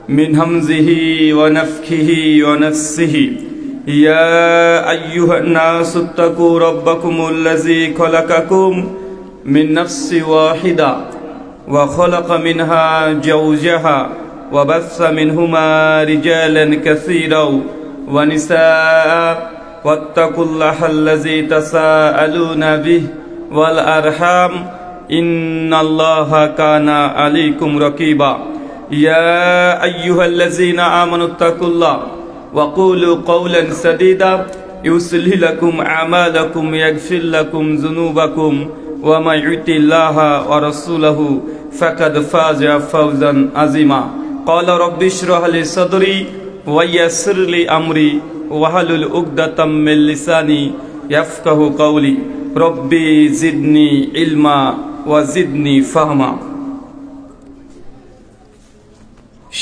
من همزه ونفخه ونفسه. يا أيها الناس اتقوا ربكم الذي خلقكم من نفس واحدة وخلق منها زوجها وبث منهما رجالا كثيرا ونساء واتقوا الله الذي تساءلون به والأرحام إن الله كان عليكم رقيبا يا أيها الذين آمنوا اتقوا الله وقولوا قولا سديدا يصلح لكم أعمالكم يغفر لكم ذنوبكم ومن يطع الله ورسوله فقد فاز فوزا عظيما قال رب اشرح لي صدري ويسر لي أمري واحلل عقدة من لساني يفقهوا قولي ربي زدني علما وزدني فهما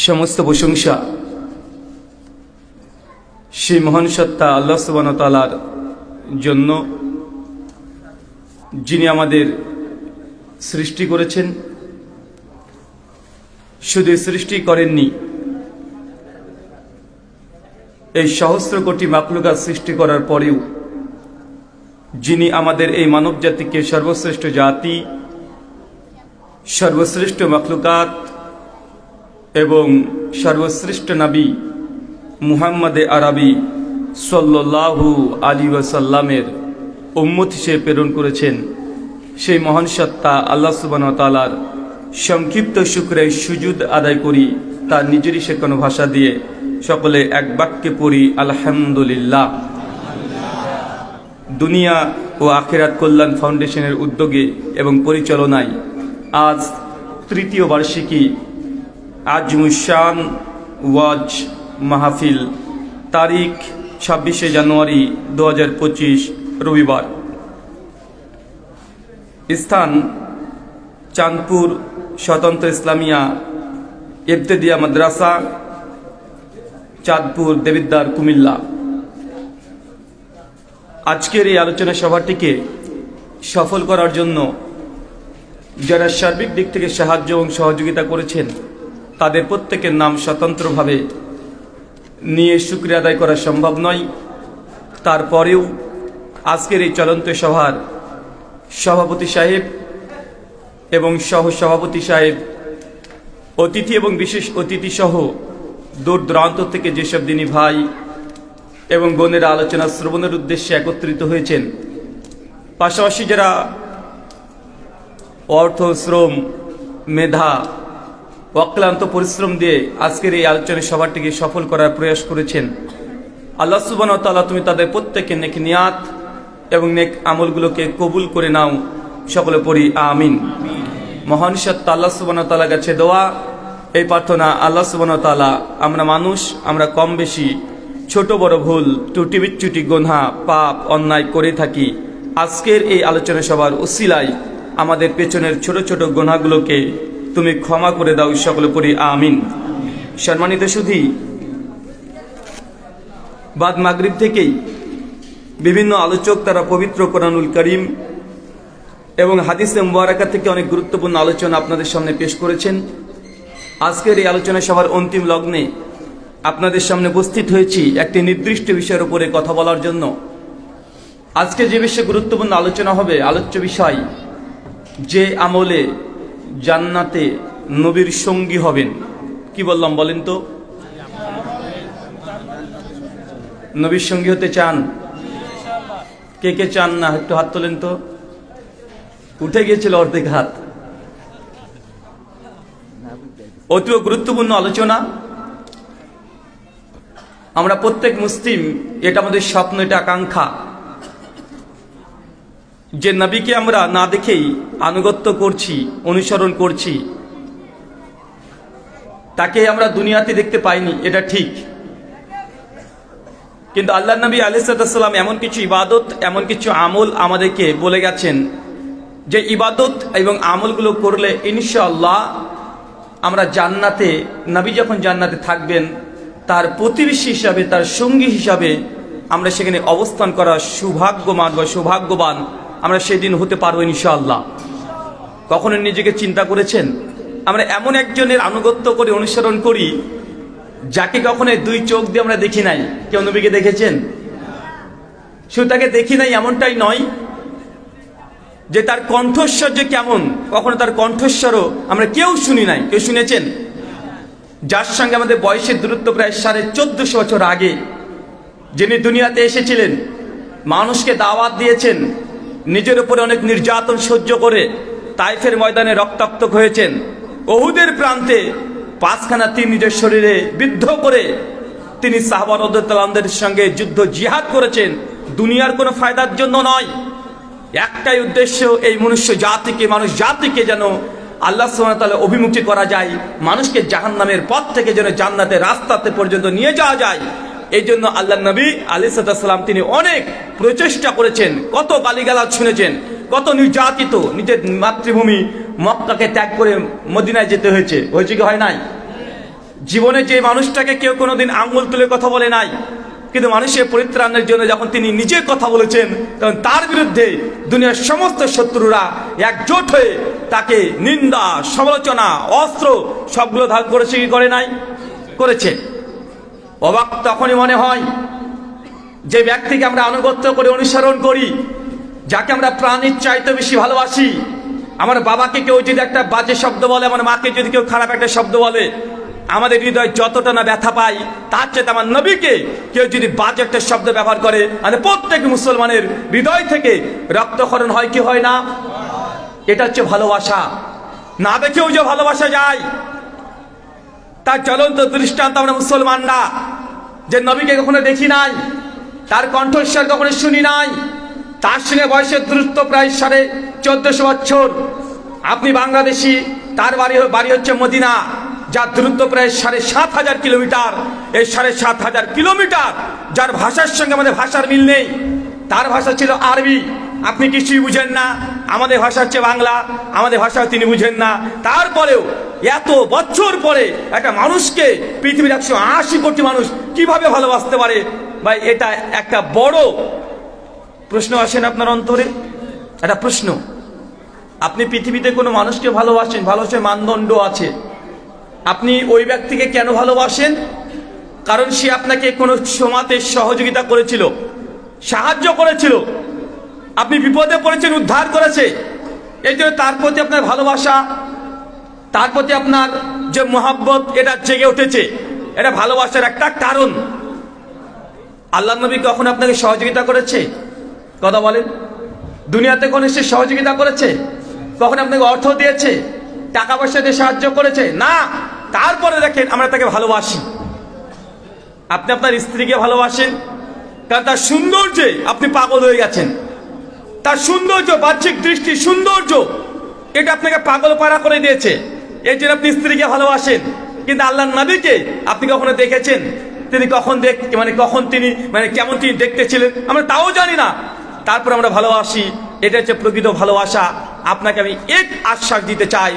সমস্ত প্রশংসা সেই মহান সত্তা আল্লাহ সুবহানাহু ওয়া তাআলার জন্য, যিনি আমাদের সৃষ্টি করেছেন। শুধু সৃষ্টি করেননি, এই সহস্র কোটি মাখলুকাত সৃষ্টি করার পরেও যিনি আমাদের এই মানব জাতিকে সর্বশ্রেষ্ঠ জাতি, সর্বশ্রেষ্ঠ মাখলুকাত এবং সর্বশ্রেষ্ঠ নবী মুহাম্মদে আরবি সাল্লাল্লাহু আলাইহি ওয়াসাল্লামের উম্মত হিসেবে প্রেরণ করেছেন, সেই মহান সত্তা আল্লাহ সুবহানাহু ওয়া তাআলার সংক্ষিপ্ত শুকরে সুজুদ আদায় করি তার নিজেরই শেখানো ভাষা দিয়ে। সকলে এক বাক্যে পড়ি আলহামদুলিল্লাহ। দুনিয়া ও আখিরাত কল্যাণ ফাউন্ডেশনের উদ্যোগে এবং পরিচালনায় আজ তৃতীয় বার্ষিকী আজমুশান ওয়াজ মাহফিল, তারিখ 26শে জানুয়ারি 2025 রবিবার, স্থান চাঁদপুর স্বতন্ত্র ইসলামিয়া ইবতেদিয়া মাদ্রাসা, চাঁদপুর দেবিদ্বার, কুমিল্লা। আজকের এই আলোচনা সভাটিকে সফল করার জন্য যারা সার্বিক দিক থেকে সাহায্য এবং সহযোগিতা করেছেন তাদের প্রত্যেকের নাম স্বতন্ত্রভাবে নিয়ে শুকরিয়া আদায় করা সম্ভব নয়। তারপরেও আজকের এই চলন্ত সভার সভাপতি সাহেব এবং সহ সভাপতি সাহেব, অতিথি এবং বিশেষ অতিথি সহ দূর দূরান্ত থেকে যেসব দিনী ভাই এবং বোনেরা আলোচনা শ্রবণের উদ্দেশ্যে একত্রিত হয়েছেন, পাশাপাশি যারা অর্থ, শ্রম, মেধা, অক্লান্ত পরিশ্রম দিয়ে আজকের এই আলোচনা সভাটিকে সফল করার প্রয়াস করেছেন, আল্লাহ সুবহানাহু ওয়া তাআলা তুমি তাদের প্রত্যেকের নেক নিয়াত এবং নেক আমলগুলোকে কবুল করে নাও। সকলে পড়ি আমিন। মহান সত্তা আল্লাহ সুবহানাহু ওয়া তাআলার কাছে দোয়া, এই প্রার্থনা, আল্লাহ সুবহানাহু ওয়া তাআলা আমরা মানুষ, আমরা কম বেশি ছোট বড় ভুল, ত্রুটি বিচ্যুতি, গুনাহ, পাপ, অন্যায় করে থাকি। আজকের এই আলোচনা সভার উসিলায় আমাদের পেছনের ছোট ছোট গুনাহগুলোকে তুমি ক্ষমা করে দাও। সকলে পড়ি আমিন। সম্মানিত সুধী, বাদ মাগরিব থেকেই বিভিন্ন আলোচক তারা পবিত্র কোরআনুল কারীম এবং হাদিসে মুবারাকা থেকে অনেক গুরুত্বপূর্ণ আলোচনা আপনাদের সামনে পেশ করেছেন। আজকের এই আলোচনা সভার অন্তিম লগ্নে আপনাদের সামনে উপস্থিত হয়েছি একটি নির্দিষ্ট বিষয়ের উপরে কথা বলার জন্য। আজকে যে বিষয়ে গুরুত্বপূর্ণ আলোচনা হবে, আলোচ্য বিষয়, যে আমলে জান্নাতে নবীর সঙ্গী হবেন। কি বললাম বলেন তো? নবীর সঙ্গী হতে চান? কে কে চান না একটু হাত তোলেন তো। উঠে গিয়েছিল অর্ধেক হাত। অতি গুরুত্বপূর্ণ আলোচনা। আমরা প্রত্যেক মুসলিম, এটা আমাদের স্বপ্ন, এটা আকাঙ্ক্ষা, যে নবীকে আমরা না দেখেই আনুগত্য করছি, অনুসরণ করছি, তাকে আমরা দুনিয়াতে দেখতে পাইনি, এটা ঠিক। কিন্তু আল্লাহ নবী আলাইহিস সালাম এমন কিছু ইবাদত, এমন কিছু আমল আমাদেরকে বলে গেছেন যে ইবাদত এবং আমলগুলো করলে ইনশাআল্লাহ আমরা জান্নাতে, নবী যখন জান্নাতে থাকবেন তার প্রতিবেশী হিসাবে, তার সঙ্গী হিসাবে আমরা সেখানে অবস্থান করা সৌভাগ্যবান বা সৌভাগ্যবান আমরা সেদিন হতে পারবো ইনশাআল্লাহ। কখনো নিজেকে চিন্তা করেছেন আমরা এমন একজনের আনুগত্য করে, অনুসরণ করি, যাকে কখনো দুই চোখ দিয়ে আমরা দেখি নাই? কেউ নবীকে দেখেছেন? শুধু তাকে দেখি নাই এমনটাই নয়, যে তার কণ্ঠস্বর যে কেমন, কখনো তার কণ্ঠস্বরও আমরা কেউ শুনি নাই। কেউ শুনেছেন? যার সঙ্গে আমাদের বয়সের দূরত্ব প্রায় 1450 বছর আগে, যিনি দুনিয়াতে এসেছিলেন, মানুষকে দাওয়াত দিয়েছেন, নিজের উপরে অনেক নির্যাতন সহ্য করে তাইফের ময়দানে রক্তাক্ত হয়েছেন। উহুদের প্রান্তে 5খানা তীর নিজের শরীরে বিদ্ধ করে তিনি সাহাবা রাদিয়াল্লাহু আনহুদের সঙ্গে যুদ্ধ জিহাদ করেছেন। দুনিয়ার কোনো ফায়দার জন্য নয়, একটাই উদ্দেশ্য, এই মনুষ্য জাতিকে, মানুষ জাতিকে যেন আল্লাহ সুবহানাহু ওয়া তাআলা অভিমুখী করা যায়, মানুষকে জাহান্নামের পথ থেকে যেন জান্নাতের রাস্তাতে পর্যন্ত নিয়ে যাওয়া যায়। এই জন্য আল্লাহ নবী আলাইহিস সালাম তিনি অনেক প্রচেষ্টা করেছেন, কত গালিগালাজ শুনেছেন, কত নির্যাতিত, নিজের মাতৃভূমি মক্কাকে ত্যাগ করে মদিনায় যেতে হয়েছে কি হয় নাই? জীবনে যে মানুষটাকে কেউ কোনোদিন আঙ্গুল তুলে কথা বলে নাই, কিন্তু মানুষের পরিত্রাণের জন্য যখন তিনি নিজে কথা বলেছেন, তখন তার বিরুদ্ধে দুনিয়ার সমস্ত শত্রুরা একজোট হয়ে তাকে নিন্দা, সমালোচনা, অস্ত্র সবগুলো ধার করেছে কি করে নাই? করেছে। অবাক তখনই মনে হয় যে ব্যক্তিকে আমরা আনুগত্য করে অনুসরণ করি, যাকে আমরা প্রাণীর চাইতে বেশি ভালোবাসি। আমার বাবাকে কেউ যদি একটা বাজে শব্দ বলে, আমার মাকে যদি কেউ খারাপ একটা শব্দ বলে, আমাদের হৃদয় যতটা না ব্যথা পাই, তার চেয়ে আমার নবীকে কেউ যদি বাজে একটা শব্দ ব্যবহার করে, মানে প্রত্যেক মুসলমানের হৃদয় থেকে রক্তক্ষরণ হয় কি হয় না? এটা হচ্ছে ভালোবাসা। না দেখেও যে ভালোবাসা যায়, তার জ্বলন্ত দৃষ্টান্ত আমরা মুসলমানরা। যে নবীকে কখনো দেখি নাই, তার কণ্ঠস্বর কখনো শুনি নাই, তার সঙ্গে বয়সের দূরত্ব প্রায় 1450 বছর। আপনি বাংলাদেশি, তার বাড়ি হচ্ছে মদিনা, যার দূরত্ব প্রায় 7500 কিলোমিটার। এই 7500 কিলোমিটার যার ভাষার সঙ্গে আমাদের ভাষার মিল নেই। তার ভাষা ছিল আরবি, আপনি কিছুই বুঝেন না। আমাদের ভাষা হচ্ছে বাংলা, আমাদের ভাষা তিনি বুঝেন না। তারপরেও এত বছর পরে একটা মানুষকে, পৃথিবীর 180 কোটি মানুষ কিভাবে ভালোবাসতে পারে ভাই? এটা একটা বড় প্রশ্ন আসেন আপনার অন্তরে, একটা প্রশ্ন। আপনি পৃথিবীতে কোনো মানুষকে ভালোবাসেন, ভালোবাসার মানদণ্ড আছে। আপনি ওই ব্যক্তিকে কেন ভালোবাসেন? কারণ সে আপনাকে কোনো সময়তে সহযোগিতা করেছিল, সাহায্য করেছিল, আপনি বিপদে পড়েছেন, উদ্ধার করেছে। এই জন্য তার প্রতি আপনার ভালোবাসা, তার প্রতি আপনার যে মহব্বত, এটা জেগে উঠেছে। এটা ভালোবাসার একটা কারণ। আল্লাহ নবী কখন আপনাকে সহযোগিতা করেছে? কথা বলেন। দুনিয়াতে কোন সে সহযোগিতা করেছে? কখন আপনাকে অর্থ দিয়েছে, টাকা পয়সা দিয়ে সাহায্য করেছে? না। তারপরে দেখেন আমরা তাকে ভালোবাসি। আপনি আপনার স্ত্রীকে ভালোবাসেন কারণ তার সৌন্দর্যে আপনি পাগল হয়ে গেছেন। তার সৌন্দর্য, বাহ্যিক দৃষ্টি, সৌন্দর্য, এটা আপনাকে পাগল পাড়া করে দিয়েছে। এই জন্য আপনি স্ত্রীকে ভালোবাসেন। কিন্তু আল্লাহর নবীকে আপনি কখনো দেখেছেন তিনি কখন কখন তিনি কেমন তিনি দেখতে ছিলেন? আমরা তাও জানি না। তারপর আমরা ভালোবাসি। এটা হচ্ছে প্রকৃত ভালোবাসা। আপনাকে আমি এক আশ্বাস দিতে চাই,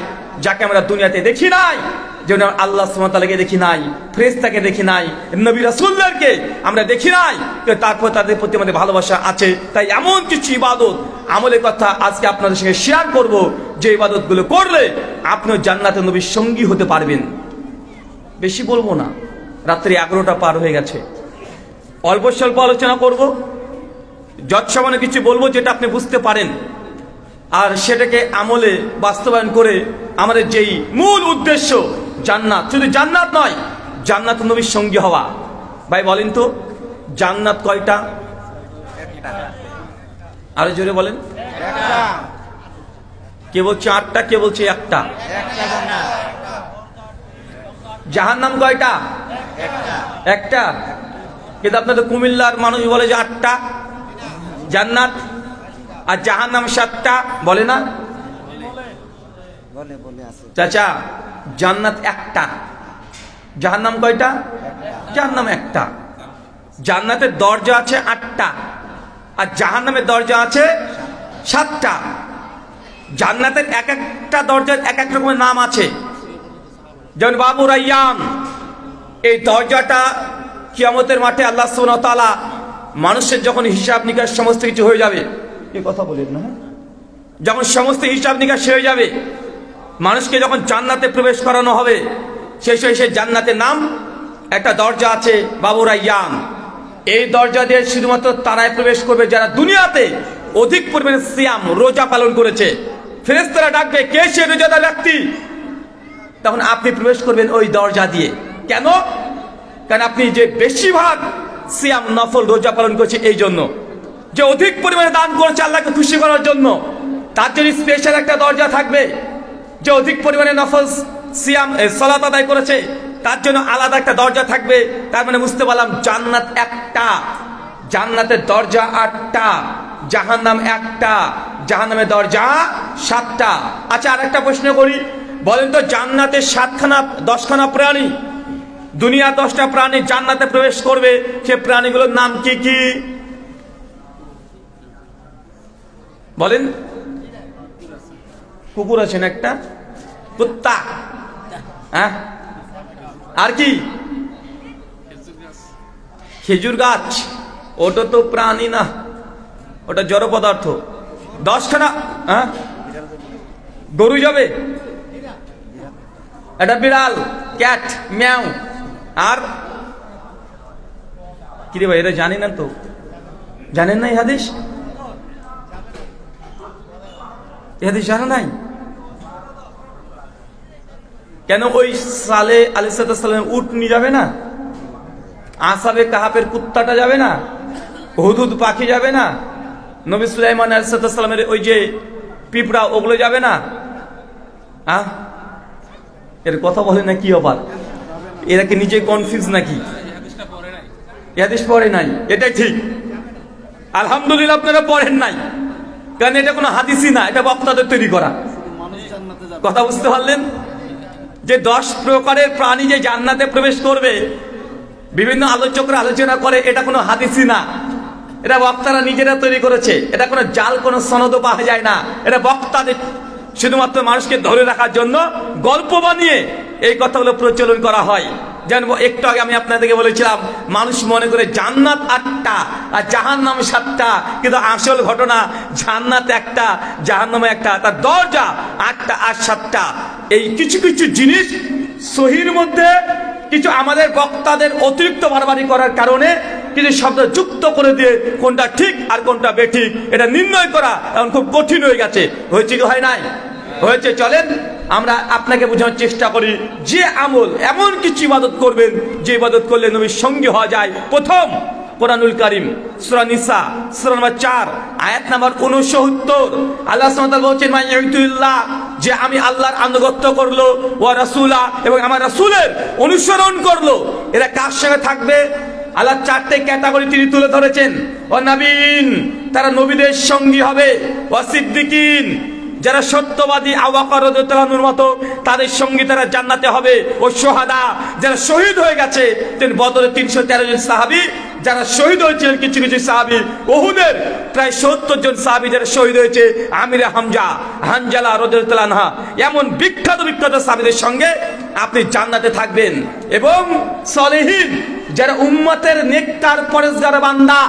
যাকে আমরা দুনিয়াতে দেখি নাই, যেমন আল্লাহ সুবহানাহু ওয়া তাআলাকে দেখি নাই, ফেরেশতাকে দেখি নাই, নবী রাসূলদেরকে আমরা দেখি নাই, তারপর তাদের প্রতি আমাদের ভালোবাসা আছে। তাই এমন কিছু ইবাদত আমলের কথা আজকে আপনাদের সঙ্গে শেয়ার করব, যে ইবাদতগুলো করলে আপনিও জান্নাতে নবীর সঙ্গী হতে পারবেন। বেশি বলবো না, রাত্রি 11টা পার হয়ে গেছে। অল্প স্বল্প আলোচনা করব, যৎসামান্য কিছু বলবো যেটা আপনি বুঝতে পারেন, আর সেটাকে আমলে বাস্তবায়ন করে আমাদের যেই মূল উদ্দেশ্য জান্নাত, শুধু জান্নাত নয়, জান্নাত নবীর সঙ্গী হওয়া। ভাই বলেন তো, জান্নাত কয়টা? আরো জোরে বলেন। কে বলছে 8টা, কে বলছে 1টা? জাহান্নাম কয়টা? 1টা। কিন্তু আপনাদের কুমিল্লার মানুষ বলে যে 8টা জান্নাত, আর জাহান্নাম 7টা, বলে না? চাচা, জান্নাত 1টা, জাহান্নাম কয়টা? জাহান্নাম 1টা। জান্নাতের দরজা আছে 8টা, আর জাহান্নামের দরজা আছে 7টা। জান্নাতের এক একটা দরজার এক এক রকমের নাম আছে। যেমন বাবু রাইয়ান, এই দরজাটা কিয়ামতের মাঠে আল্লাহ সুবহানাহু ওয়া তাআলা মানুষের যখন হিসাব নিকাশ সমস্ত কিছু হয়ে যাবে, এই কথা বলেন না, যখন সমস্ত হিসাব নিকাশ হয়ে যাবে, মানুষকে যখন জান্নাতে প্রবেশ করানো হবে, সেই জান্নাতের নাম একটা দরজা আছে বাবু রাইয়ান। এই দরজা দিয়ে শুধুমাত্র তারাই প্রবেশ করবে যারা দুনিয়াতে অধিক পরিমাণে সিয়াম, রোজা পালন করেছে। ফেরেশতারা ডাকবে, কে সে রোজাদার ব্যক্তি? তখন আপনি প্রবেশ করবেন ওই দরজা দিয়ে। কেন? কারণ আপনি যে বেশিরভাগ সিয়াম, নফল, রোজা পালন করছে, এই জন্য যে অধিক পরিমাণে দান করেছে আল্লাহকে খুশি করার জন্য, তার জন্য স্পেশাল একটা দরজা থাকবে। যে অধিক পরিমাণে নফল সিয়াম সালাত আদায় করেছে তার জন্য আলাদা একটা দরজা থাকবে। তার মানে বুঝতে পারলাম জান্নাত একটা, জান্নাতের দরজা 8টা, জাহান্নাম একটা, জাহান্নামের দরজা 7টা। আচ্ছা, আর একটা প্রশ্ন করি, বলেন তো জান্নাতের 10খানা প্রাণী, দুনিয়া 10টা প্রাণী জান্নাতে প্রবেশ করবে, সে প্রাণীগুলোর নাম কি কি বলেন? কুকুর আছেন একটা, কুত্তা, হ্যাঁ, আর কি? খেজুর গাছ, ওটা তো প্রাণী না, ওটা জড় পদার্থ। 10খানা, হ্যাঁ, গরু যাবে, এটা বিড়াল, ক্যাট, ম্যাও, আর কি রে ভাই, এটা জানি না তো, জানেন না এই হাদিস? জানা নাই কেন? ওই সালে আলাইহিস সালাম উট নিয়ে যাবে না, আসাবে কাহাফের কুত্তাটা যাবে না, হুদহুদ পাখি যাবে না, নবী সুলাইমান আলাইহিস সালামের ওই যে পিঁপড়া, ওগুলো যাবে না? এর কথা বলে না কি অবাক, এরা কি নিজে কনফিউজ নাকি? হাদিস পড়ে নাই, এটাই ঠিক। আলহামদুলিল্লাহ আপনারা পড়েন নাই, কারণ এটা কোনো হাদিসই না, এটা বক্তাদের তৈরি করা কথা। বুঝতে পারলেন যে 10 প্রকারের প্রাণী যে জান্নাতে প্রবেশ করবে, বিভিন্ন আলোচকরা আলোচনা করে, এটা কোনো হাদিসই না, এটা বক্তারা নিজেরা তৈরি করেছে। এটা কোনো জাল, কোনো সনদও পাওয়া যায় না, এটা বক্তাদের শুধুমাত্র মানুষকে ধরে রাখার জন্য গল্প বানিয়ে এই কথাগুলো প্রচলন করা হয়। জানবো, একটু আগে আমি আপনাদেরকে বলেছিলাম মানুষ মনে করে জান্নাত 8টা আর জাহান্নাম 7টা, কিন্তু আসল ঘটনা জান্নাত একটা, জাহান্নামে একটা, তার দরজা 8টা আর 7টা। এই কিছু কিছু জিনিস সহির মধ্যে কিছু আমাদের বক্তাদের অতিরিক্ত বারবারি করার কারণে কিছু শব্দ যুক্ত করে দিয়ে কোনটা ঠিক আর কোনটা বেঠিক এটা নির্ণয় করা এখন খুব কঠিন হয়ে গেছে। হয়েছে কি হয় নাই? হয়েছে। চলেন আমরা আপনাকে বোঝানোর চেষ্টা করি যে আমল, এমন কিছু ইবাদত করবেন যে ইবাদত করলে নবীর সঙ্গী হওয়া যায়। প্রথম কোরআনুল কারীম সূরা নিসা সূরা নম্বর 4 আয়াত নাম্বার 69 আল্লাহ সুবহানাহু ওয়া তাআলা বলেন মাইয়ুতিল্লাহ, যে আমি আল্লাহর আনুগত্য করলো, ওয়া রাসূলা, এবং আমার রাসূলের অনুসরণ করলো, এরা কার সঙ্গে থাকবে? আল্লাহ 4টে ক্যাটাগরি তিনি তুলে ধরেছেন। ও নবীন, তারা নবীদের সঙ্গী হবে। ও সিদ্দিকিন, যারা সত্যবাদী আবু বকর রাদিয়াল্লাহু আনহুর মতো তাদের সঙ্গী তারা জান্নাতে হবে। ও শুহাদা, যারা শহীদ হয়ে গেছে। বদরের 313 জন সাহাবী যারা শহীদ হয়েছিলেন, কিছু কিছু সাহাবী, উহুদের প্রায় 70 জন সাহাবী যারা শহীদ হয়েছে, আমির হানজালা রাদিয়াল্লাহু আনহা, এমন বিখ্যাত বিখ্যাত সাহাবীদের সঙ্গে আপনি জান্নাতে থাকবেন। এবং সলিহিন, যারা উম্মতের নেককার পরেজগার বান্দা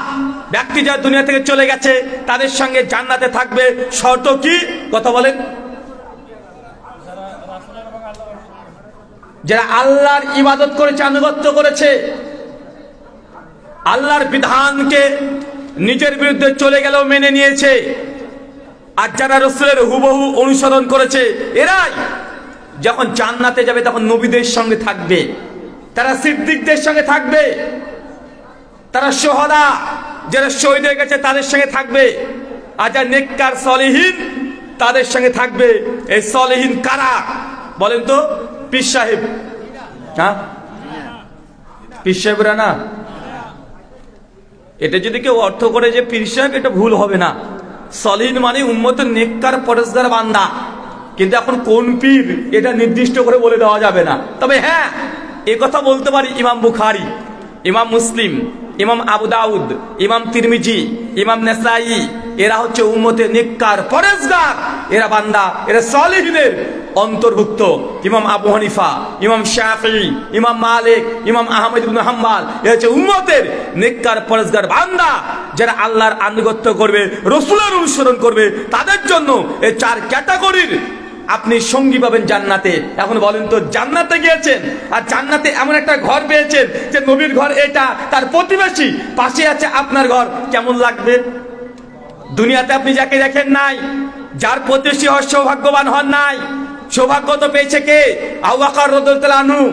ব্যক্তি যারা দুনিয়া থেকে চলে গেছে, তাদের সঙ্গে জান্নাতে থাকবে। শর্ত কি? কথা বলেন। যারা আল্লাহর ইবাদত করেছে, আনুগত্য করেছে, আল্লাহর বিধানকে নিজের বিরুদ্ধে চলে গেলেও মেনে নিয়েছে, আর যারা রাসূলের হুবহু অনুসরণ করেছে, এরাই যখন জান্নাতে যাবে তখন নবীদের সঙ্গে থাকবে, তারা সিদ্দিকদের সঙ্গে থাকবে, তারা শুহাদা যারা শহীদ হয়ে গেছে তাদের সঙ্গে থাকবে, আর যারা নেককার সলিহিন তাদের সঙ্গে থাকবে। এই সলিহিন কারা বলেন তো? পীর সাহেব, হ্যাঁ, পীর সাহেবরা না। এটা যদি কেউ অর্থ করে যে পীর সাহেব, এটা ভুল হবে না। সলিহিন মানে উম্মতের নেককার পরেজগার বান্দা, কিন্তু এখন কোন পীর এটা নির্দিষ্ট করে বলে দেওয়া যাবে না। তবে হ্যাঁ, এ কথা বলতে পারি ইমাম বুখারী, ইমাম মুসলিম, ইমাম আবু দাউদ, ইমাম তিরমিজি, ইমাম নাসাই, এরা হচ্ছে উম্মতের নেককার পরেজগার, এরা বান্দা, এরা সলিহিনের অন্তর্ভুক্ত। ইমাম আবু হানিফা, ইমাম শাফিঈ, ইমাম মালিক, ইমাম আহমদ ইবনে হাম্বল, এরা হচ্ছে উম্মতের নেককার পরেজগার বান্দা, যারা আল্লাহর আনুগত্য করবে, রাসূলের অনুসরণ করবে। তাদের জন্য এই 4 ক্যাটাগরির আপনি সঙ্গী পাবেন জান্নাতে। এখন বলেন তো, জান্নাতে গিয়েছেন আর জান্নাতে এমন একটা ঘর পেয়েছেন যে নবীর ঘর এটা, তার প্রতিবেশী পাশে আছে আপনার ঘর, কেমন লাগবে? দুনিয়াতে আপনি যাকে দেখেন নাই, যার প্রতিবেশী হওয়ার সৌভাগ্যবান হন নাই, সৌভাগ্য তো পেয়েছে কে? আবু বকর রাদিয়াল্লাহু আনহু,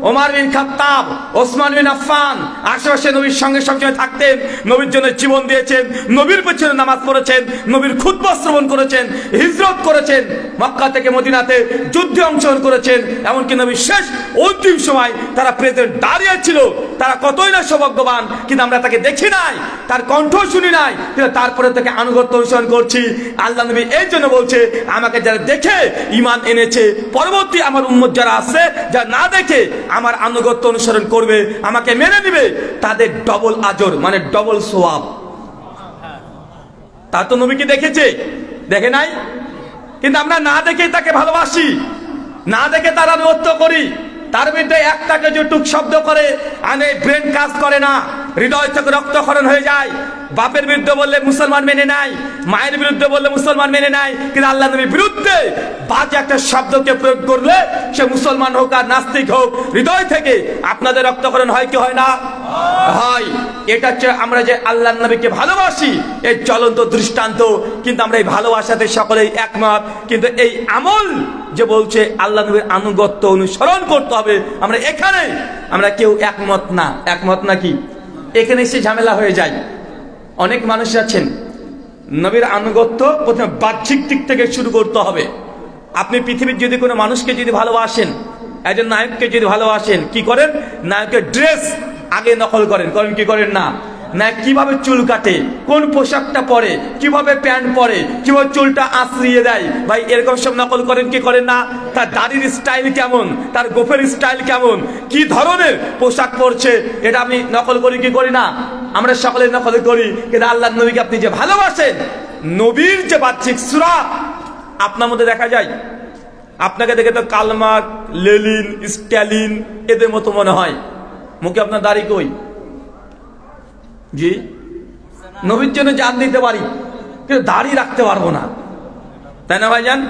ওমর বিন খাত্তাব, ওসমান বিন আফফান আশেপাশে নবীর সঙ্গে সবসময় থাকতেন, নবীর জন্য জীবন দিয়েছেন, নবীর পেছনে নামাজ পড়েছেন, নবীর খুতবা শ্রবণ করেছেন, হিজরত করেছেন, মক্কা থেকে মদিনাতে যুদ্ধে অংশগ্রহণ করেছেন, এমনকি নবীর শেষ অন্তিম সময় তারা প্রেসিডেন্ট দাঁড়িয়ে ছিল। তারা কতই না সৌভাগ্যবান, কিন্তু আমরা তাকে দেখি নাই, তার কণ্ঠ শুনি নাই, কিন্তু তারপরে তাকে আনুগত্য অনুসরণ করছি। আল্লাহ নবী এই জন্য বলছে, আমাকে যারা দেখে ঈমান এনেছে, পরবর্তী আমার উম্মত যারা আছে, যারা না দেখে আমার আনুগত্য অনুসরণ করবে, আমাকে মেনে নিবে, তাদের ডবল আজর, মানে ডবল সওয়াব। তা তো নবীকে দেখেছে, দেখে নাই? কিন্তু আমরা না দেখে তাকে ভালোবাসি, না দেখে তার আনুগত্য করি। তার বিরুদ্ধে একটাকে যে টুক শব্দ করে আনে, ব্রেন কাজ করে না, হৃদয় থেকে রক্তক্ষরণ হয়ে যায়। বাপের বিরুদ্ধে বললে মুসলমান মেনে নেয়, মায়ের বিরুদ্ধে বললে মুসলমান মেনে নেয়, কিন্তু আল্লাহ নবীর বিরুদ্ধে বাজে একটা শব্দকে প্রয়োগ করলে, সে মুসলমান হোক আর নাস্তিক হোক, হৃদয় থেকে আপনাদের রক্তক্ষরণ হয় কি হয় না? হয়। এটা হচ্ছে আমরা যে আল্লাহ নবীকে ভালোবাসি এই জ্বলন্ত দৃষ্টান্ত। কিন্তু আমরা এই ভালোবাসাতে সকলেই একমত, কিন্তু এই আমল যে বলছে আল্লাহ নবীর আনুগত্য অনুসরণ করতে হবে, আমরা এখানে আমরা কেউ একমত না। একমত নাকি? এখানে এসে ঝামেলা হয়ে যায়। অনেক মানুষ আছেন, নবীর আনুগত্য প্রথমে বাহ্যিক দিক থেকে শুরু করতে হবে। আপনি পৃথিবীর যদি কোনো মানুষকে যদি ভালোবাসেন, একজন নায়ককে যদি ভালোবাসেন, কি করেন? নায়কের ড্রেস আগে নকল করেন, করেন কি করেন না? নায়ক কিভাবে চুল কাটে, কোন পোশাকটা পরে, কিভাবে প্যান্ট পরে, কিভাবে চুলটা আঁচড়িয়ে দেয়, ভাই এরকম সব নকল করেন কি করেন না? তার দাড়ির স্টাইল কেমন, তার গোফের স্টাইল কেমন, কি ধরনের পোশাক পরছে, এটা আমি নকল করি কি করি না? আমরা সকলে নকল করি। কিন্তু আল্লাহ নবীকে আপনি যে ভালোবাসেন, নবীর যে বাহ্যিক সূরা আপনার মধ্যে দেখা যায়, আপনাকে দেখে তো কালমার্ক, লেনিন, স্ট্যালিন এদের মতো মনে হয়। মুখে আপনার দাড়ি কই? জি, নবীর জন্য জান দিতে পারি, কিন্তু দাড়ি রাখতে পারবো না, তাই না ভাইজান?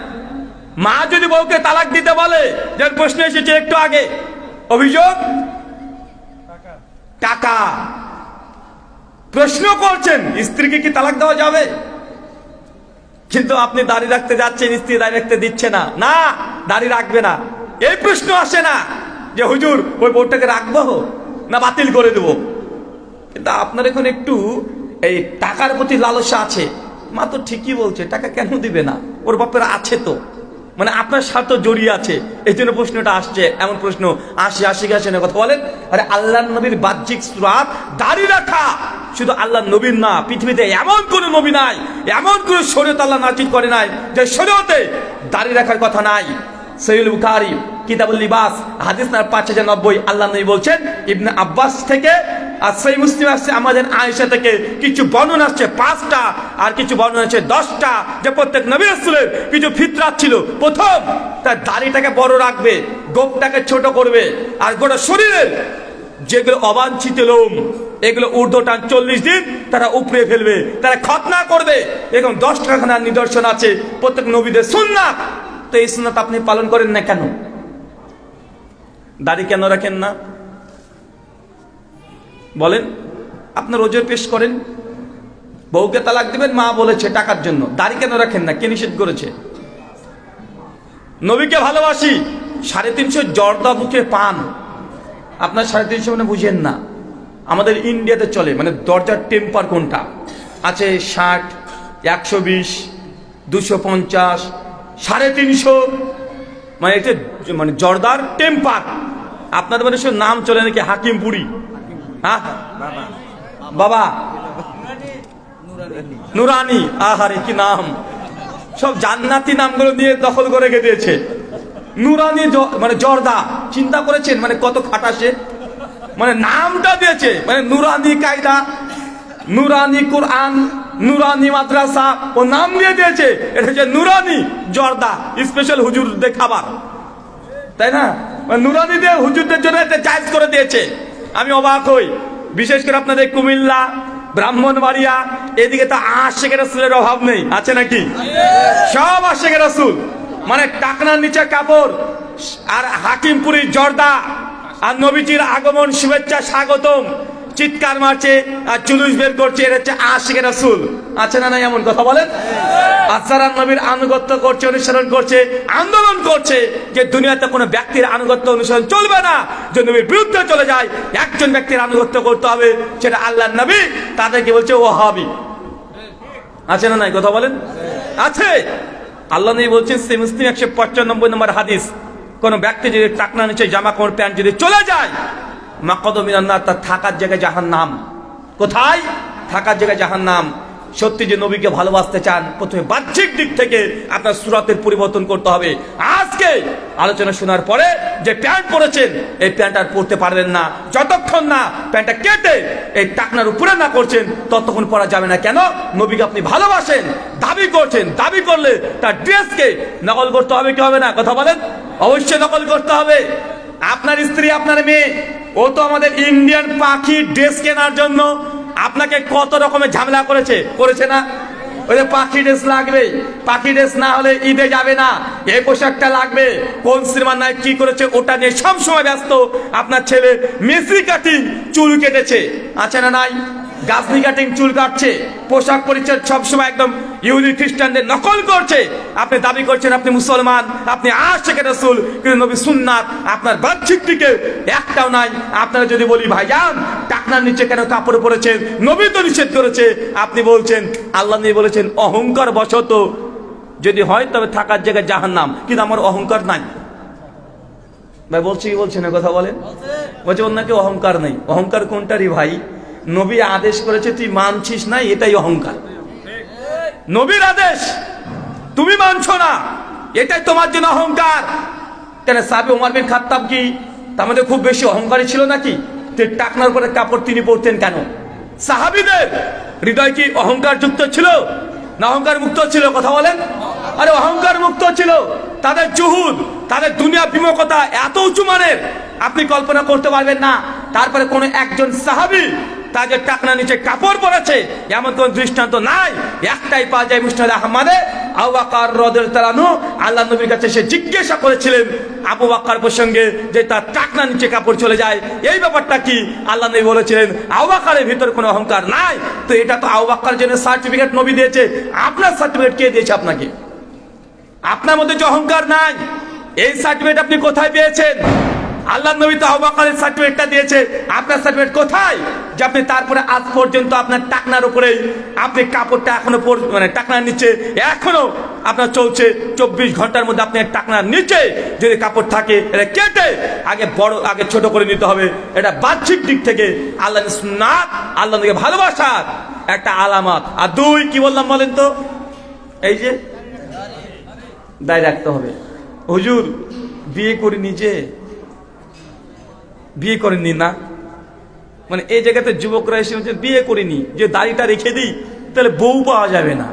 মা যদি বউকে তালাক দিতে বলে, যার প্রশ্ন এসেছে একটু আগে, অভিযোগ টাকা, প্রশ্ন করছেন স্ত্রীকে কি তালাক দেওয়া যাবে? কিন্তু আপনি দাড়ি রাখতে যাচ্ছেন, স্ত্রী দাড়ি রাখতে দিচ্ছে না, না দাড়ি রাখবে না, এই প্রশ্ন আসে না যে হুজুর ওই বউটাকে রাখবো না বাতিল করে দেবো। কিন্তু আপনার এখন একটু এই টাকার প্রতি লালসা আছে। মা তো ঠিকই বলছে, টাকা কেন দিবে না, ওর বাপের আছে তো, মানে আপনার স্বার্থ জড়িয়ে আছে, এই জন্য প্রশ্নটা আসছে। এমন প্রশ্ন আসে না, কথা বলেন। আরে আল্লাহ নবীর বাহ্যিক সূরাত দাড়ি রাখা, শুধু আল্লাহ নবীর না, পৃথিবীতে এমন কোন নবী নাই, এমন কোন শরীয়ত আল্লাহ নাযিল করে নাই যে শরীয়তে দাড়ি রাখার কথা নাই। সহিহ বুখারী কিতাবুল লিবাস হাদিস নাম্বার 5090 আল্লাহ নবী বলছেন, ইবনে আব্বাস থেকে আর সহিহ মুসলিম আছে, আমাদের আয়েশা থেকে কিছু বর্ণনা আছে 5টা, আর কিছু বর্ণনা আছে 10টা, যে প্রত্যেক নবী রাসূলের কিছু ফিতরাত ছিল। প্রথম, তার দাড়িটাকে বড় রাখবে, গোফটাকে ছোট করবে, আর গোটা শরীরের যেগুলো অবাঞ্ছিত লোম এগুলো ঊর্ধ্বটান 40 দিন তারা উপড়ে ফেলবে, তারা খতনা করবে। এরকম 10টা খানার নিদর্শন আছে প্রত্যেক নবীদের সুন্নাত। তো এই সুন্নাত আপনি পালন করেন না কেন? দাড়ি কেন রাখেন না বলেন? আপনার ওজোর পেশ করেন, বউকে তালাক দিবেন, মা বলেছে টাকার জন্য, দাড়ি কেন রাখেন না? কে নিষেধ করেছে? নবীকে ভালোবাসি, 350 জর্দা মুখে পান, আপনার 350 মানে বুঝেন না। আমাদের ইন্ডিয়াতে চলে, মানে দরজার টেম্পার কোনটা আছে, 60, 120, 250, 350, মানে এটা মানে জর্দার টেম্পার। আপনাদের মানে নাম চলে নাকি হাকিমপুরি, হ্যাঁ বাবা নুরানি, আহারে কি নাম, সব জান্নাতি নামগুলো নিয়ে দখল করে দিয়েছে। নুরানি মানে জর্দা, চিন্তা করেছেন মানে কত খাটাসে, মানে নামটা দিয়েছে, মানে নুরানি কায়দা, নুরানি কোরআন, নুরানি মাদ্রাসা, ও নাম দিয়ে দিয়েছে। এটা হচ্ছে নুরানি জর্দা, স্পেশাল হুজুরদের খাবার, তাই না? নুরানি দিয়ে হুজুরদের জন্য এটা জায়েজ করে দিয়েছে। আমি অবাক হই, বিশেষ করে আপনাদের কুমিল্লা, ব্রাহ্মণবাড়িয়া এদিকে তো আশিকে রাসূলের অভাব নেই, আছে নাকি? সব আশিকে রাসূল, মানে টাকনার নিচে কাপড়, আর হাকিমপুরি জর্দা, আর নবীজির আগমন শুভেচ্ছা স্বাগতম, চিৎকার মারছে আর জুলুস বের করছে, এটা হচ্ছে আশিকে রাসূল। আছে না নাই এমন কথা বলেন? আসারান নবীর আনুগত্য করছে, অনুসরণ করছে, আন্দোলন করছে যে দুনিয়াতে কোনো ব্যক্তির আনুগত্য অনুসরণ চলবে না, যে নবীর বিরুদ্ধে চলে যায় একজন ব্যক্তির আনুগত্য করতে হবে, সেটা আল্লাহর নবী। তাদেরকে বলছে ওয়াহাবি। আছে না নাই কথা বলেন? আছে। আল্লাহ নবী বলছেন সে মুসলিম 195 নম্বর হাদিস, কোন ব্যক্তি যদি টাকনা নিচে জামা কাপড় প্যান্ট যদি চলে যায় মাকাদু মিনান নার, তার থাকার জায়গায় জাহান্নাম। কোথায়? থাকার জায়গায় জাহান্নাম। সত্যি যে নবীকে ভালোবাসতে চান, প্রথমে বাহ্যিক দিক থেকে আপনার সুরাতের পরিবর্তন করতে হবে। আজকে আলোচনা শোনার পরে যে প্যান্ট পরেছেন এই প্যান্ট আর পরতে পারবেন না, যতক্ষণ না প্যান্টটা কেটে এই টাকনার উপরে না করছেন ততক্ষণ পরা যাবে না। কেন? নবীকে আপনি ভালোবাসেন, দাবি করছেন, দাবি করলে তার ড্রেসকে নকল করতে হবে কি হবে না? কথা বলেন। অবশ্যই নকল করতে হবে। আপনার স্ত্রী, আপনার মেয়ে, ও তো আমাদের ইন্ডিয়ান পাখি ড্রেস কেনার জন্য আপনাকে কত রকমের ঝামেলা করেছে না? ওই যে পাখি ড্রেস লাগবে, পাখি ড্রেস না হলে ঈদে যাবে না, এই পোশাকটা লাগবে, কোন সিনেমার নায়ক কি করেছে ওটা নিয়ে সবসময় ব্যস্ত। আপনার ছেলে মেসি কাটিং চুল কেটেছে, আছে না নাই? গাছনি কাটিং চুল কাটছে, পোশাক পরিচ্ছদ সবসময় একদম ইহুদি খ্রিস্টানদের নকল করছে। আপনি দাবি করছেন আপনি মুসলমান, আপনি আশিকে রাসূল, কিন্তু নবী সুন্নাত আপনার বাহ্যিক দিকে একটাও নাই। আপনারা যদি বলি ভাইজান টাকনার নিচে কেন কাপড় পরেছেন, নবী তো নিষেধ করেছে, আপনি বলছেন আল্লাহ নবী বলেছেন অহংকার বশত যদি হয় তবে থাকার জায়গায় জাহান্নাম, কিন্তু আমার অহংকার নাই। ভাই বলছি কি বলছেন কথা বলেন? বলছে ওর নাকি অহংকার নেই। অহংকার কোনটারই ভাই? নবী আদেশ করেছে তুই মানছিস না, এটাই অহংকার। নবীর আদেশ তুমি মানছো না, এটাই তোমার জন্য অহংকার। কেন সাহাবী ওমর বিন খাত্তাব কি তার মধ্যে খুব বেশি অহংকারী ছিল নাকি? টাকনার পরে কাপড় তিনি পরতেন কেন? সাহাবীদের হৃদয় কি অহংকার যুক্ত ছিল না অহংকার মুক্ত ছিল? কথা বলেন। আরে অহংকার মুক্ত ছিল। তাদের জুহুদ, তাদের দুনিয়া বিমুখতা এত উঁচু মানের আপনি কল্পনা করতে পারবেন না। তারপরে কোন একজন সাহাবী তাদের টাকনা নিচে কাপড় পরেছে এমন কোন দৃষ্টান্ত নাই। একটাই পাওয়া যায় মুসনাদ আহমদে, আবু বকর রাদিয়াল্লাহু আনহু আল্লাহ নবীর কাছে সে জিজ্ঞাসা করেছিলেন আবু বকর প্রসঙ্গে যে তার টাকনা নিচে কাপড় চলে যায় এই ব্যাপারটা কি? আল্লাহ নবী বলেছিলেন আবু বকরের ভিতর কোনো অহংকার নাই। তো এটা তো আবু বকরের জন্য সার্টিফিকেট নবী দিয়েছে, আপনার সার্টিফিকেট কে দিয়েছে আপনাকে? আপনার মধ্যে যে অহংকার নাই এই সার্টিফিকেট আপনি কোথায় পেয়েছেন? আল্লাহ নবী তো আবু বকরের সার্টিফিকেটটা দিয়েছে, আপনার সার্টিফিকেট কোথায়? যে আপনি তারপরে আজ পর্যন্ত আপনার টাকনার উপরে আপনি কাপড়টা এখনো মানে টাকনার নিচে এখনো আপনার চলছে। 24 ঘন্টার মধ্যে আপনার টাকনার নিচে যদি কাপড় থাকে এটা কেটে আগে ছোট করে নিতে হবে। এটা বাহ্যিক দিক থেকে আল্লাহ সুন্নাত, আল্লাহ নবীকে ভালোবাসার একটা আলামত। আর দুই কি বললাম বলেন তো? এই যে দায় রাখতে হবে। হুজুর বিয়ে করি নিজে, বিয়ে করেননি না, মানে এই জায়গাতে যুবকরা এসে বলছে বিয়ে করিনি, যে দাড়িটা রেখে দিই তাহলে বউ পাওয়া যাবে না।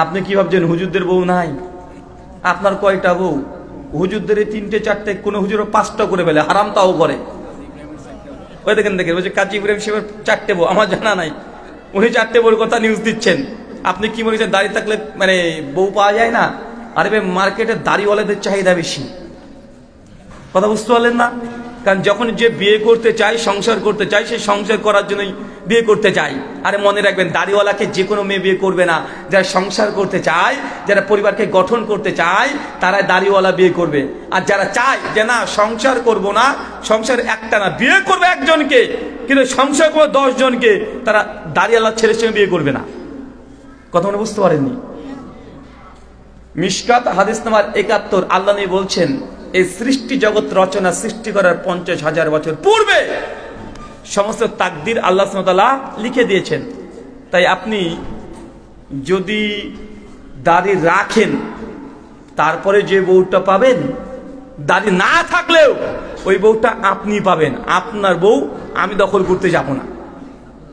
আপনি কি ভাবছেন হুজুরদের বউ নাই? আপনার কয়টা বউ? হুজুরদের 3টে 4টে, কোন হুজুরও 5টা করে ফেলে, হারাম তাও করে। ওই দেখেন বলছে কাজী ইব্রাহিম সাহেবের 4টে বউ, আমার জানা নাই, উনি 4টে বউর কথা নিউজ দিচ্ছেন। আপনি কি মনে করছেন দাড়ি থাকলে মানে বউ পাওয়া যায় না? আরে ভাই মার্কেটে দাড়িওয়ালাদের চাহিদা বেশি, কথা বুঝতে পারলেন না? কারণ যখন যে বিয়ে করতে চায়, সংসার করতে চায়, সে সংসার করার জন্যই বিয়ে করতে চায়। আরে মনে রাখবেন দাড়িওয়ালাকে যে কোনো মেয়ে বিয়ে করবে না। যারা সংসার করতে চায়, যারা পরিবারকে গঠন করতে চায় তারা দাড়িওয়ালা বিয়ে করবে। আর যারা চায় যে না সংসার করব না, সংসার একটা না, বিয়ে করবে একজনকে কিন্তু সংসার করবে 10 জনকে, তারা দাড়িওয়ালা ছেলের সঙ্গে বিয়ে করবে না। কথা মনে বুঝতে পারেননি? মিশকাত হাদিস নাম্বার 71 আল্লাহ নবী বলছেন এই সৃষ্টি জগৎ রচনা সৃষ্টি করার 50,000 বছর পূর্বে সমস্ত তাকদির আল্লাহ সুবহানাহু ওয়া তাআলা লিখে দিয়েছেন। তাই আপনি যদি দাড়ি রাখেন তারপরে যে বউটা পাবেন, দাড়ি না থাকলেও ওই বউটা আপনি পাবেন। আপনার বউ আমি দখল করতে যাব না।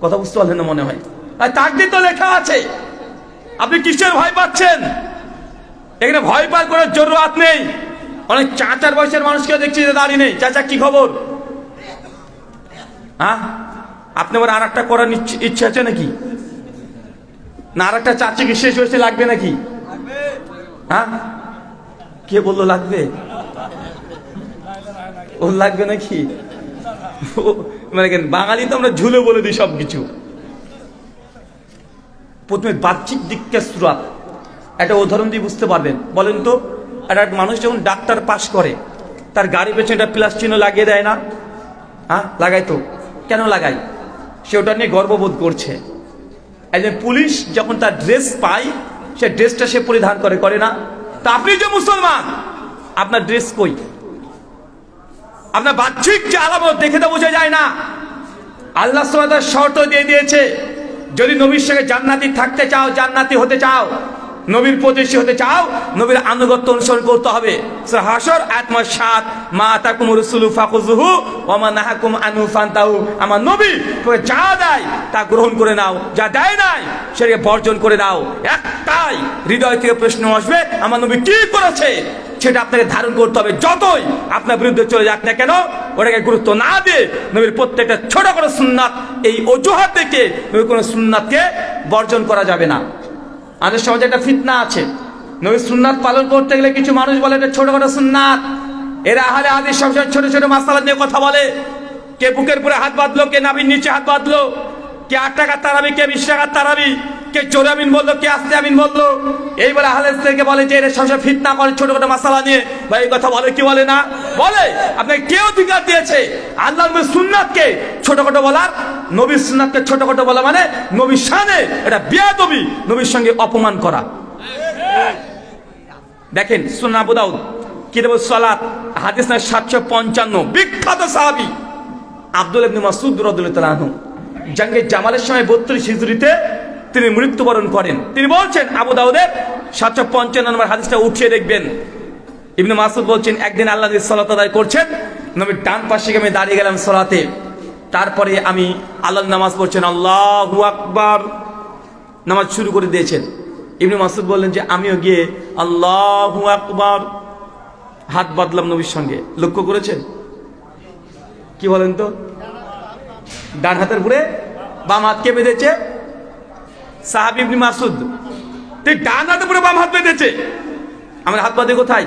কথা বুঝতে পারলেন না মনে হয়? আর তাকদির তো লেখা আছে, আপনি কিসের ভয় পাচ্ছেন? এখানে ভয় পাওয়ার কোনো জরুরত নেই। অনেক চাচার বয়সের মানুষকে দেখছি যে দাড়ি নেই। চাচা কি খবর? হ্যাঁ, আপনি আবার আর একটা করার ইচ্ছা আছে নাকি? না আর একটা চাচি কি শেষ হয়েছে লাগবে নাকি? হ্যাঁ, কে বললো লাগবে? ওর লাগবে নাকি? মানে বাঙালি তো আমরা ঝুলে বলে দিই সবকিছু। প্রথমে বাহ্যিক দিককে সুরাত, একটা উদাহরণ দিয়ে বুঝতে পারবেন। বলেন তো, একটা মানুষ যখন ডাক্তার পাশ করে তার গাড়ি পেছনে একটা প্লাস চিহ্ন লাগিয়ে দেয় না? হ্যাঁ, লাগাই তো। কেন লাগাই? সে ওটা নিয়ে গর্ববোধ করছে। একজন পুলিশ যখন তার ড্রেস পায়, সে ড্রেসটা সে পরিধান করে না? তা আপনি যে মুসলমান, আপনার ড্রেস কই? আপনার বাহ্যিক যে আলামত দেখে তো বোঝা যায় না। আল্লাহ সুবহানাহু ওয়া তাআলা শর্ত দিয়ে দিয়েছে, যদি নবীর সঙ্গে জান্নাতি থাকতে চাও, জান্নাতি হতে চাও, নবীর প্রতিবেশী হতে চাও, নবীর আনুগত্য অনুসরণ করতে হবে। সূরা হাশর আয়াত নম্বর ৭, মা আতাকুমুর রাসূলু ফাখুযুহু ওয়া মা নাহাকুম আনহু ফান্তাহু। আমার নবী তোকে যা দেয় তা গ্রহণ করে নাও, যা দেয় নাই সেটাকে বর্জন করে দাও। একটাই হৃদয় থেকে প্রশ্ন আসবে, আমার নবী কি করেছে সেটা আপনাকে ধারণ করতে হবে। যতই আপনার বিরুদ্ধে চলে যাক না কেন, ওটাকে গুরুত্ব না দিয়ে নবীর প্রত্যেকটা ছোট করে সুন্নাত, এই অজুহাত থেকে নবীর কোনো সুন্নাতকে বর্জন করা যাবে না। আমাদের সমাজে একটা ফিতনা আছে, নবীর সুন্নাত পালন করতে গেলে কিছু মানুষ বলে এটা ছোটখাটো সুন্নাত। এরা আহলে হাদিস সবসময় ছোট ছোট মাসালা নিয়ে কথা বলে। কে বুকের উপরে হাত বাঁধলো, কে নাভির নিচে হাত বাঁধলো, কে 8 টাকার তারাবি, কে 20 টাকার তারাবি, কে জোরে আমিন বললো, কে আস্তে আমিন বললো। এই বলে আহলে হাদিসকে বলে যে এরা সবসময় ফিতনা করে ছোটখাটো মাসালা নিয়ে। ভাই এই কথা বলে কি বলে না? বলে। আপনাকে কে অধিকার দিয়েছে আল্লাহর নবীর সুন্নাতকে ছোটখাটো বলার? নবীর সুন্নাতকে ছোটখাটো বলা মানে নবীর শানে এটা বেয়াদবি, নবীর সঙ্গে অপমান করা। দেখেন সুনান আবু দাউদ কিতাবুস সালাত হাদিস নম্বর 755, বিখ্যাত সাহাবী আব্দুল্লাহ ইবনে মাসউদ রাদিয়াল্লাহু তাআলা আনহু জঙ্গে জামালের সময় 32 হিজরিতে তিনি মৃত্যুবরণ করেন। তিনি বলছেন, আবু দাউদের 755 নম্বর হাদিসটা উঠিয়ে দেখবেন। ইবনে মাসউদ বলছেন, একদিন আল্লাহ নবী সালাত আদায় করছেন, নবীর ডান পাশে আমি দাঁড়িয়ে গেলাম সালাতে। তারপরে আমি আল্লাহর নামাজ পড়ছেন, আল্লাহু আকবার, নামাজ শুরু করে দিয়েছেন। ইবনে মাসউদ বললেন যে আমিও গিয়ে আল্লাহু আকবার হাত বাঁধলাম নবীর সঙ্গে। লক্ষ্য করেছেন? কি বলেন তো? ডান হাতের উপরে বাম হাত কে বেঁধেছে? সাহাবী ইবনে মাসউদ। ঠিক ডান হাতের উপরে বাম হাত বেঁধেছে। আমার হাত বাঁধে কোথায়?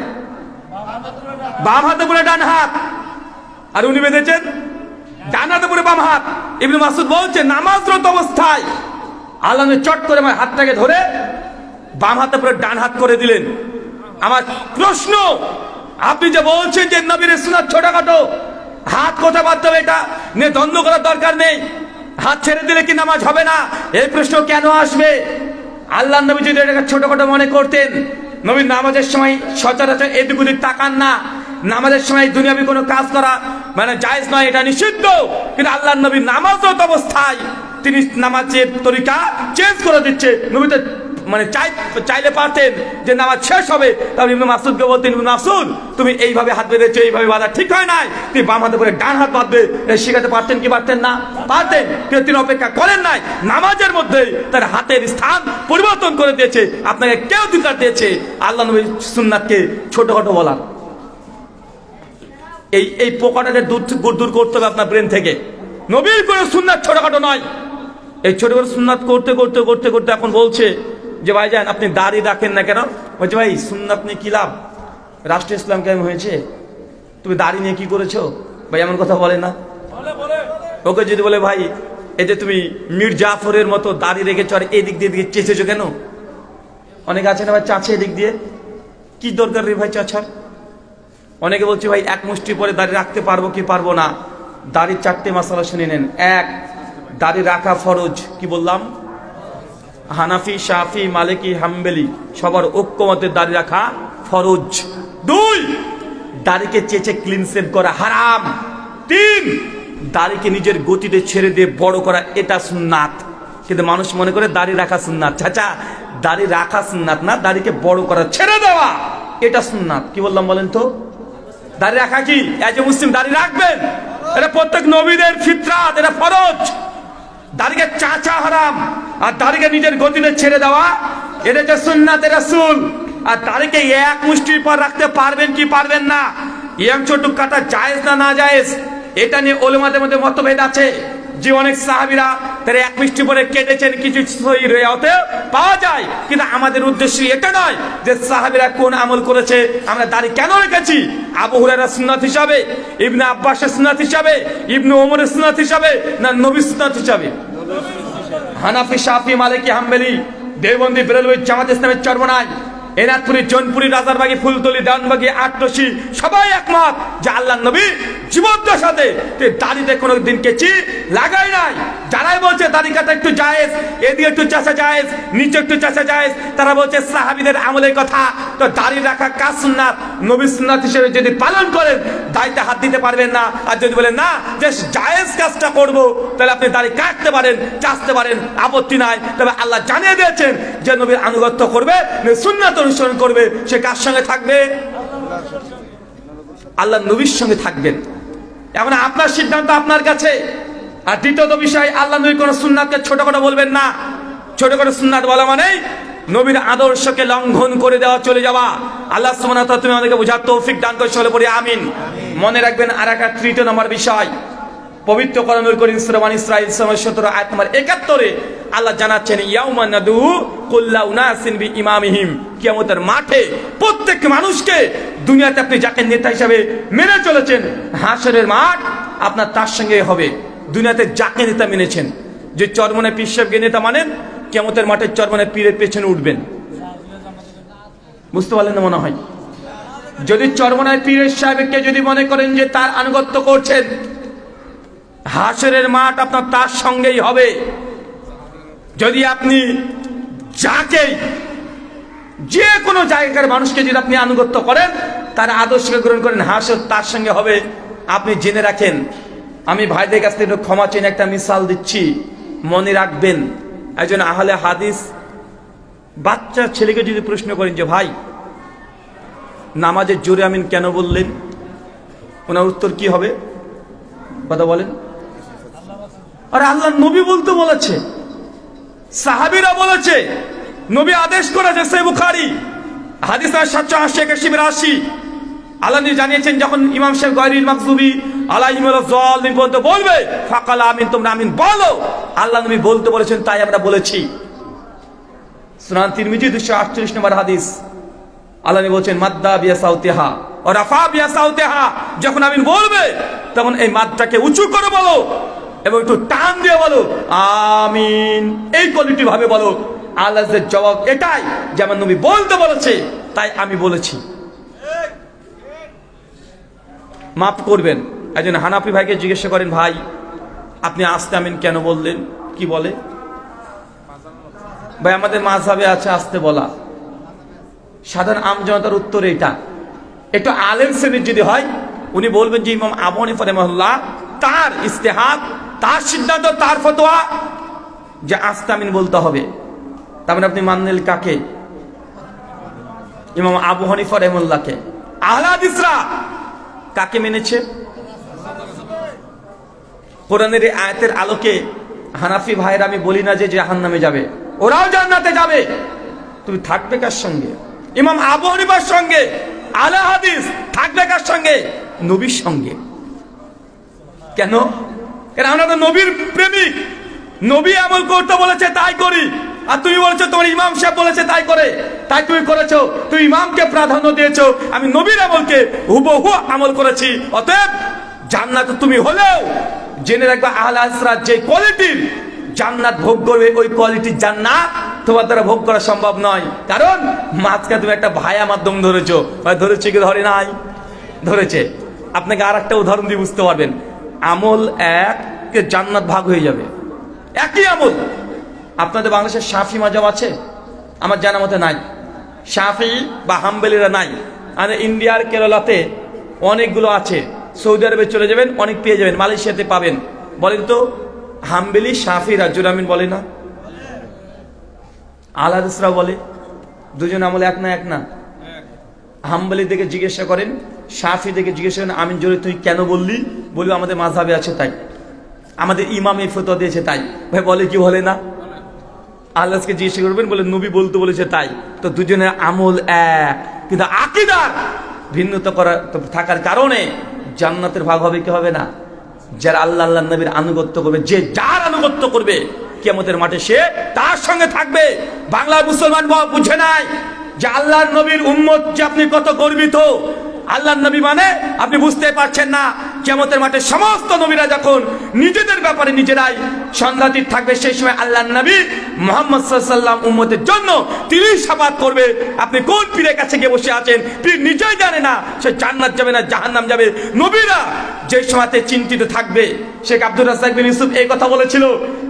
বাম হাতের উপরে ডান হাত। আর উনি বেঁধেছেন ডান হাতের উপরে বাম হাত। ইবনে মাসউদ বলছে, নামাজরত অবস্থায় আল্লাহ চট করে আমার হাতটাকে ধরে বাম হাতের উপরে ডান হাত করে দিলেন। আমার প্রশ্ন, আপনি যে বলছেন যে নবীর সুন্নাত ছোটখাটো, হাত কোথায় বাঁধতে হবে এটা নিয়ে দ্বন্দ্ব করার দরকার নেই। হাত ছেড়ে দিলে কি নামাজ হবে না? এই প্রশ্ন কেন আসবে? আল্লাহ নবী যদি এটাকে ছোটখাটো মনে করতেন, নবীর নামাজের সময় সচরাচর এদিক ওদিক তাকান না। নামাজের সময় দুনিয়াবি কোনো কাজ করা মানে জায়েজ নয়, এটা নিষিদ্ধ। কিন্তু আল্লাহ নবী নামাজরত অবস্থায় তিনি নামাজের তরিকা চেঞ্জ করে দিচ্ছে। নবী তো মানে চাইলে পারতেন যে নামাজ শেষ হবে, তাহলে ইবনে মাসউদকে বলতেন, ইবনে মাসউদ তুমি এইভাবে হাত বেঁধেছো, এইভাবে বাঁধা ঠিক হয় নাই, তুমি বাম হাতে করে ডান হাত বাঁধবে, শেখাতে পারতেন কি পারতেন না? পারতেন। কিন্তু তিনি অপেক্ষা করেন নাই। নামাজের মধ্যে তার হাতের স্থান পরিবর্তন করে দিয়েছে। আপনাকে কেউ অধিকার দিয়েছে আল্লাহ নবীর সুন্নাতকে ছোটখাটো বলার? এই পোকাটাকে দূর করতে হবে আপনার ব্রেন থেকে। নবীর কোনো সুন্নাত ছোটখাটো নয়। এই ছোট করে সুন্নাত করতে করতে করতে করতে এখন বলছে যে ভাইজান আপনি দাড়ি রাখেন না কেন? বলছে ভাই সুন্নাত নিয়ে কি লাভ, রাষ্ট্র ইসলাম কেমন হয়েছে, তুমি দাড়ি নিয়ে কি করেছো? ভাই এমন কথা বলে না। ওকে যদি বলে ভাই এই যে তুমি মীর জাফরের মতো দাড়ি রেখেছো আর এদিক দিয়ে দিকে চেঁচেছো কেন? অনেকে আছে না ভাই চাচ্ছে এদিক দিয়ে, কি দরকার রে ভাই চাচার? অনেকে বলছে ভাই এক মুষ্টি পরে দাড়ি রাখতে পারবো কি পারবো না। দাড়ির 4টে মাসালা শুনে নেন। 1, দাড়ি রাখা ফরজ। কি বললাম? হানাফি, শাফি, মালিকি, হাম্বলি সবার ঐক্যমতে দাড়ি রাখা ফরজ। 2, দাড়িকে চেঁচে ক্লিন সেভ করা হারাম। 3, দাড়িকে নিজের গতিতে ছেড়ে দিয়ে বড় করা, এটা সুন্নাত। কিন্তু মানুষ মনে করে দাড়ি রাখা সুন্নাত। চাচা দাড়ি রাখা সুন্নাত না, দাড়িকে বড় করা, ছেড়ে দেওয়া এটা সুন্নাত। কি বললাম বলেন তো? দাড়ি রাখা কি এজ এ মুসলিম দাড়ি রাখবেন, এটা প্রত্যেক নবীদের ফিতরাত, এটা ফরজ। দাড়িকে চাচা হারাম, আর দাড়িকে নিজের গতিতে ছেড়ে দেওয়া এটা হচ্ছে সুন্নাতে রাসূল। আর দাড়িকে এক মুষ্টির পর রাখতে পারবেন কি পারবেন না, ছোট কাটা জায়েজ না না জায়েজ, এটা নিয়ে উলামাদের মধ্যে মতভেদ আছে। যে অনেক সাহাবীরা তারা এক পৃষ্ঠ পরে কেটেছেন, কিছু সহিহ রিওয়ায়াতে পাওয়া যায়। কিন্তু আমাদের উদ্দেশ্য এটা নয় যে সাহাবীরা কোন আমল করেছে, আমরা দাড়ি কেন রেখেছি, আবু হুরায়রার সুন্নাত হিসাবে, ইবনে আব্বাসের সুন্নাত হিসাবে, ইবনে ওমরের সুন্নাত হিসাবে, না নবীর সুন্নাত হিসাবে? হানাফি, শাফি, মালিকি, হাম্বলি, দেওবন্দি, বেরেলভি, জামাত ইসলামের চরমনাই, এনাদপুরি, জৌনপুরি, রাজারবাগী, ফুলতলি, দেওয়ানবাগী, আটরশি সবাই একমত যে আল্লাহর নবী জীবদ্দশাতে দাড়িতে কোনো দিন কেচি লাগাই নাই। যারাই বলছে দাড়ি কাটা একটু জায়েজ, এদিকে একটু চাষা জায়েজ, নিচে একটু চাষা জায়েজ, তারা বলছে সাহাবীদের আমলের কথা। তো দাড়ি রাখা কাজ সুন্নাত, নবীর সুন্নাত হিসেবে যদি পালন করেন দাড়িতে হাত দিতে পারবেন না। আর যদি বলেন না যে জায়েজ কাজটা করব, তাহলে আপনি দাড়ি কাটতে পারেন, চাষতে পারেন, আপত্তি নাই। তবে আল্লাহ জানিয়ে দিয়েছেন যে নবীর আনুগত্য করবে, সুন্নাত অনুসরণ করবে, সে কার সঙ্গে থাকবে? আল্লাহ নবীর সঙ্গে থাকবেন। এখন আপনার সিদ্ধান্ত আপনার কাছে। আর দ্বিতীয়ত বিষয়, আল্লাহ নবীর কোন সুন্নাতকে ছোট করে বলবেন না। ছোট করে সুন্নাত বলা মানে নবীর আদর্শকে লঙ্ঘন করে দেওয়া, চলে যাওয়া। আল্লাহ সুবহানাহু ওয়া তাআলা তুমি আমাদেরকে বোঝার তৌফিক দান করে চলে পড়ি, আমিন। মনে রাখবেন আর একটা তৃতীয় নম্বর বিষয়, পবিত্র কোরআনুল কারীম সূরা বনী ইসরাঈল 17 আয়াত নম্বর 71 আল্লাহ জানাচ্ছেন ইয়াউমা নাদু কুল্লা উনাসিন বিইমামিহিম, কিয়ামতের মাঠে প্রত্যেক মানুষকে, দুনিয়াতে আপনি যাকে নেতা হিসেবে মেনে চলেছেন, হাশরের মাঠ আপনার তার সঙ্গে হবে। দুনিয়াতে যাকে নেতা মেনেছেন, যে চরমনে পীর সাহেবকে নেতা মানেন, কিয়ামতের মাঠে চরমনে পীরের পেছনে উঠবেন। বুঝতে পারলেন না মনে হয়? যদি চরমনায় পীরের সাহেবকে যদি মনে করেন যে তার আনুগত্য করছেন, হাশরের মাঠ আপনার তার সঙ্গেই হবে। যদি আপনি যাকেই, যে কোনো জায়গার মানুষকে যদি আপনি আনুগত্য করেন, তার আদর্শকে গ্রহণ করেন, হাশর তার সঙ্গে হবে। আপনি জেনে রাখেন, আমি ভাইদের কাছ থেকে ক্ষমা চেয়ে একটা মিসাল দিচ্ছি, মনে রাখবেন। একজন আহলে হাদিস বাচ্চা ছেলেকে যদি প্রশ্ন করেন যে ভাই নামাজের জোরে আমিন কেন বললেন, ওনার উত্তর কি হবে? কথা বলেন। আরে আল্লাহ নবী বলতে বলেছে, সাহাবীরা বলেছে, নবী আদেশ করেছে। সহিহ বুখারী হাদিস 780 আল্লাহ নবী জানিয়েছেন, যখন ইমাম সাহেব গায়রিল মাগদুবি আলাইহিম ওয়ালাদ-দাল্লিন বলতে বলবে, ফাকাল আমিন, তোমরা আমিন বলো। আল্লাহ নবী বলতে বলেছেন, তাই আমরা বলেছি। সুনান তিরমিজি 248 নম্বর হাদিস, আল্লাহ নবী বলেছেন মাদ্দা বিয়া সাউতিহা ওয়া রাফা বিয়া সাউতিহা, যখন আমিন বলবে তখন এই মাদটাকে উঁচু করে বলো এবং একটু টান দিয়ে বলো আমিন, এই কোয়ালিটি ভাবে বলো। আল্লাহর জবাব এটাই, যেমন নবী বলতে বলেছে তাই আমি বলেছি। মাফ করবেন, একজন হানাফি ভাইকে জিজ্ঞাসা করেন, ভাই আপনি আস্তে আমিন কেন বললেন? কি বলে? ভাই আমাদের মাযহাবে আছে আস্তে বলা। সাধারণ আমজনতার উত্তর এটা। একটু আলেম শ্রেণীর যদি হয়, উনি বলবেন যে ইমাম আবু হানিফা রাহিমাহুল্লাহ, তার ইজতিহাদ, তার সিদ্ধান্ত, তার ফতোয়া যে আস্তে আমিন বলতে হবে। তার মানে আপনি মানলেন কাকে? ইমাম আবু হানিফা রাহিমাহুল্লাহকে। আহলে হাদিসরা কাকে মেনেছে? কোরআনের এই আয়াতের আলোকে হানাফি ভাইরা, আমি বলি না যে জাহান্নামে যাবে, ওরাও জান্নাতে যাবে। তুমি থাকবে কার সঙ্গে? ইমাম আবু হানিফার সঙ্গে। আহলে হাদিস থাকবে কার সঙ্গে? নবীর সঙ্গে। কেন? কারণ আমরা তো নবীর প্রেমিক। নবী আমল করতে বলেছে তাই করি, আর তুমি বলেছো তোমার ইমাম সাহেব বলেছে তাই করে, তাই তুমি করেছো। তুমি ইমামকে প্রাধান্য দিয়েছো, আমি নবীর আমলকে হুবহু আমল করেছি। অতএব জান্নাতে তুমি হলেও জেনে রাখবে, আহলে হাদিসরা যে কোয়ালিটির জান্নাত ভোগ করবে, ওই কোয়ালিটির জান্নাত তোমার দ্বারা ভোগ করা সম্ভব নয়। কারণ মাঝখানে তুমি একটা ভায়া মাধ্যম ধরেছো। ধরেছে কি ধরে নাই? ধরেছে। আপনাকে আর একটা উদাহরণ দিয়ে বুঝতে পারবেন। আমল এক, জান্নাত ভাগ হয়ে যাবে। একই আমল। আপনাদের বাংলাদেশের শাফি মাযহাব আছে? আমার জানা মতে নাই। শাফি বা হাম্বলিরা নাই। আর ইন্ডিয়ার কেরালাতে অনেকগুলো আছে। সৌদি আরবে চলে যাবেন, অনেক পেয়ে যাবেন। মালয়েশিয়াতে পাবেন। বলেন তো, হাম্বলি শাফিরা জোরামিন বলে না? আহলে হাদিসরা বলে। দুজন আমল এক না? এক না? হাম্বলি থেকে জিজ্ঞাসা করেন, শাফি থেকে জিজ্ঞাসা করেন, আমিন জোরে তুই কেন বললি? বলবে আমাদের মাযহাবে আছে তাই, আমাদের ইমাম এই ফতোয়া দিয়েছে তাই। ভাই বলে কি বলে না? আল্লাহকে জিজ্ঞাসা করবেন, বলে নবী বলতে বলেছে তাই। তো দুজনের আমল এক, কিন্তু আকীদার ভিন্নতা করা থাকার কারণে জান্নাতের ভাগ হবে কি হবে না? যারা আল্লাহ আল্লাহ নবীর আনুগত্য করবে, যে যার আনুগত্য করবে কিয়ামতের মাঠে সে তার সঙ্গে থাকবে। বাংলার মুসলমান বুঝে নাই যে আল্লাহর নবীর উম্মত যে আপনি কত গর্বিত। আল্লাহর নবী মানে আপনি বুঝতে পারছেন না, কিয়ামতের মাঠে সমস্ত নবীরা যখন নিজেদের ব্যাপারে নিজেরাই সন্দেহাতীত থাকবে, সেই সময় আল্লাহর নবী মুহাম্মদ সাল্লাল্লাহু আলাইহি ওয়াসাল্লাম উম্মতের জন্য তিনি শাফাত করবে। আপনি কোন পীরের কাছে গিয়ে বসে আছেন, পীর নিজেই জানে না সে জান্নাত যাবে না জাহান্নাম যাবে। নবীরা যে সময়তে চিন্তিত থাকবে, শেখ আব্দুর রাজ্জাক বিন ইউসুফ এই কথা বলেছিল।